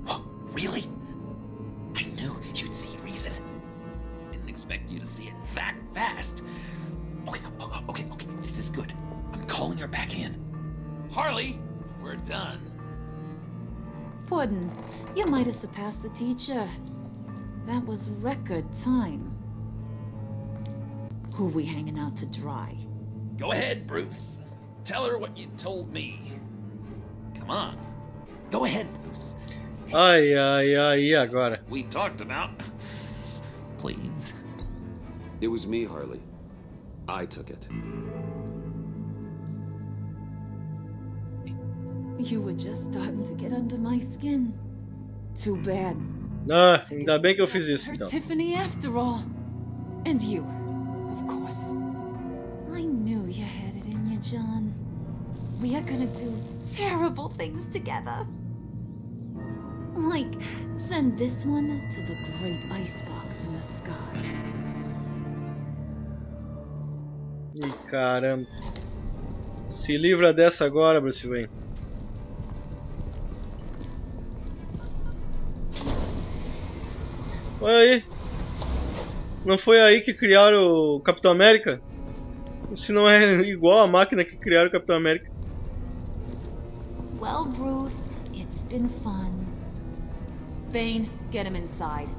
What? Really? I knew you'd see reason. Didn't expect you to see it that fast. Okay. This is good. I'm calling her back in. Harley, we're done. Puddin', you might have surpassed the teacher. That was record time. Who we hanging out to dry? Go ahead, Bruce. Tell her what you told me. Come on. Go ahead, Bruce. Ai, e agora? We talked about. Please. It was me, Harley. I took it. You were just starting to get under my skin. Too bad. Ah, ainda bem que eu fiz isso Her então. Tiffany after all. And you, of course. I knew you had it in you, John. We are gonna do terrible things together. Like, send this one to the great icebox in the sky. Ih, caramba. Se livra dessa agora, Bruce Wayne. Olha aí. Não foi aí que criaram o Capitão América? Se não é igual a máquina que criaram o Capitão América. Well, Bruce, it's been fun. Bane, get him inside.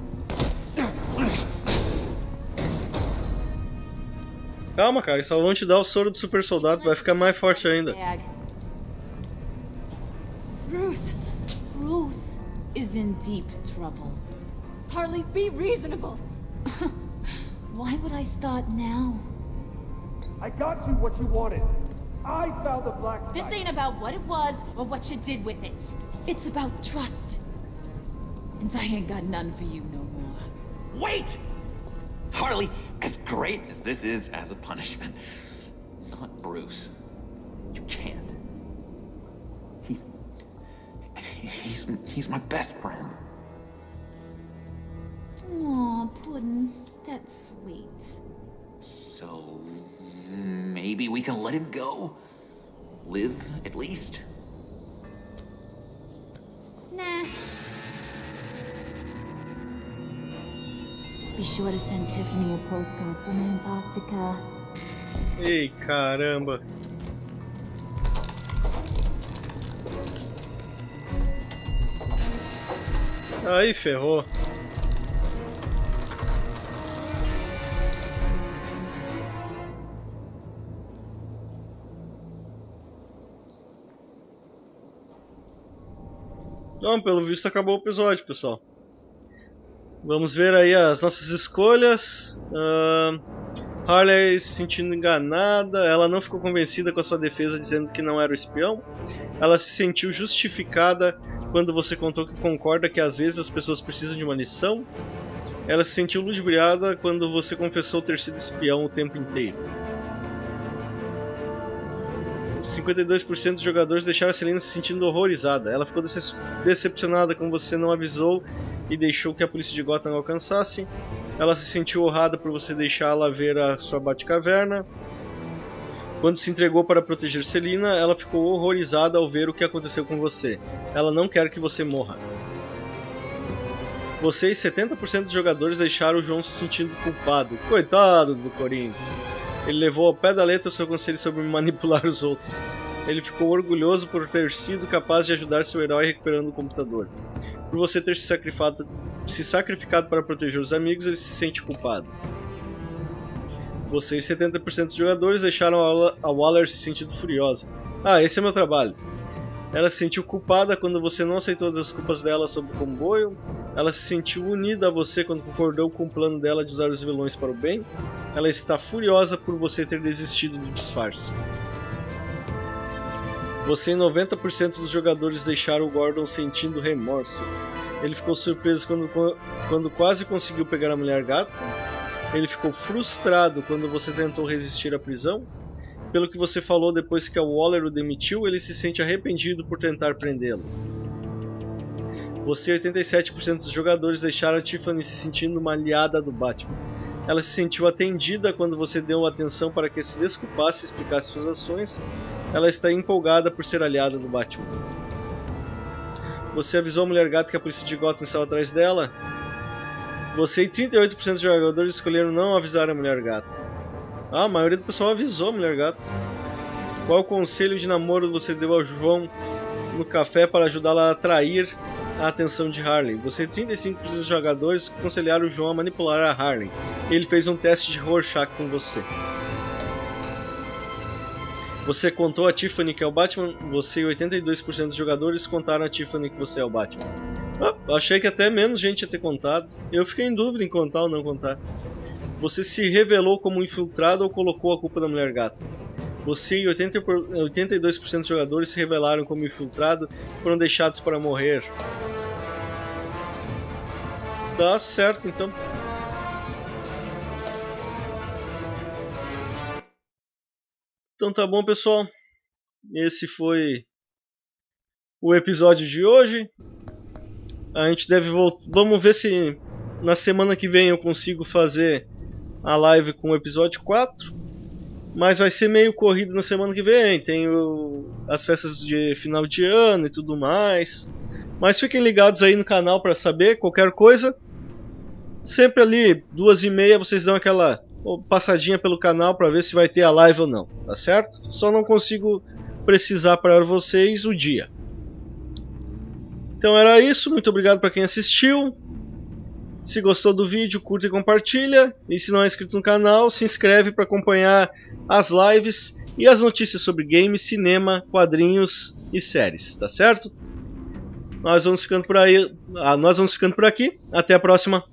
Calma, cara, só vão te dar o soro do super soldado, vai ficar mais forte ainda. Bruce is in deep trouble. Harley, be reasonable. Why would I start now? I got you what you wanted. I found the black site. This ain't about what it was or what you did with it. It's about trust. And I ain't got none for you no more. Wait! Harley, as great as this is as a punishment, not Bruce. You can't. He's my best friend. Aw, Puddin', that's sweet. So maybe we can let him go? Live, at least? Nah. Be sure to send Tiffany a postcard from Antarctica. Ei, caramba. Aí ferrou. Então, pelo visto acabou o episódio, pessoal. Vamos ver aí as nossas escolhas. Harley se sentindo enganada. Ela não ficou convencida com a sua defesa dizendo que não era o espião. Ela se sentiu justificada quando você contou que concorda que às vezes as pessoas precisam de uma lição. Ela se sentiu ludibriada quando você confessou ter sido espião o tempo inteiro. 52% dos jogadores deixaram a Selena se sentindo horrorizada. Ela ficou decepcionada quando você não avisou e deixou que a polícia de Gotham alcançasse. Ela se sentiu honrada por você deixá-la ver a sua Batcaverna. Quando se entregou para proteger Selena, ela ficou horrorizada ao ver o que aconteceu com você. Ela não quer que você morra. Você e 70% dos jogadores deixaram o João se sentindo culpado. Coitado do Coringa. Ele levou ao pé da letra o seu conselho sobre manipular os outros. Ele ficou orgulhoso por ter sido capaz de ajudar seu herói recuperando o computador. Por você ter se sacrificado para proteger os amigos, ele se sente culpado. Você e 70% dos jogadores deixaram a Waller se sentindo furiosa. Ah, esse é meu trabalho. Ela se sentiu culpada quando você não aceitou as culpas dela sobre o comboio. Ela se sentiu unida a você quando concordou com o plano dela de usar os vilões para o bem. Ela está furiosa por você ter desistido do disfarce. Você e 90% dos jogadores deixaram o Gordon sentindo remorso. Ele ficou surpreso quando quase conseguiu pegar a mulher gato. Ele ficou frustrado quando você tentou resistir à prisão. Pelo que você falou depois que a Waller o demitiu, ele se sente arrependido por tentar prendê-lo. Você e 87% dos jogadores deixaram a Tiffany se sentindo uma aliada do Batman. Ela se sentiu atendida quando você deu atenção para que se desculpasse e explicasse suas ações. Ela está empolgada por ser aliada do Batman. Você avisou a Mulher Gato que a polícia de Gotham estava atrás dela? Você e 38% dos jogadores escolheram não avisar a Mulher Gato. Ah, a maioria do pessoal avisou a Mulher Gato. Qual conselho de namoro você deu ao João no café para ajudá-la a atrair a atenção de Harley? Você e 35% dos jogadores aconselharam o João a manipular a Harley. Ele fez um teste de Rorschach com você. Você contou a Tiffany que é o Batman? Você e 82% dos jogadores contaram a Tiffany que você é o Batman. Ah, achei que até menos gente ia ter contado. Eu fiquei em dúvida em contar ou não contar. Você se revelou como infiltrado ou colocou a culpa da Mulher Gato? Você e 82% dos jogadores se revelaram como infiltrado e foram deixados para morrer. Tá certo, então. Então tá bom, pessoal. Esse foi o episódio de hoje. A gente deve voltar. Vamos ver se na semana que vem eu consigo fazer a live com o episódio 4. Mas vai ser meio corrido na semana que vem. Tem as festas de final de ano e tudo mais. Mas fiquem ligados aí no canal para saber qualquer coisa. Sempre ali, 2h30, vocês dão aquela passadinha pelo canal para ver se vai ter a live ou não. Tá certo? Só não consigo precisar para vocês o dia. Então era isso. Muito obrigado para quem assistiu. Se gostou do vídeo, curta e compartilha. E se não é inscrito no canal, se inscreve para acompanhar as lives e as notícias sobre games, cinema, quadrinhos e séries, tá certo? Nós vamos ficando por aqui. Até a próxima.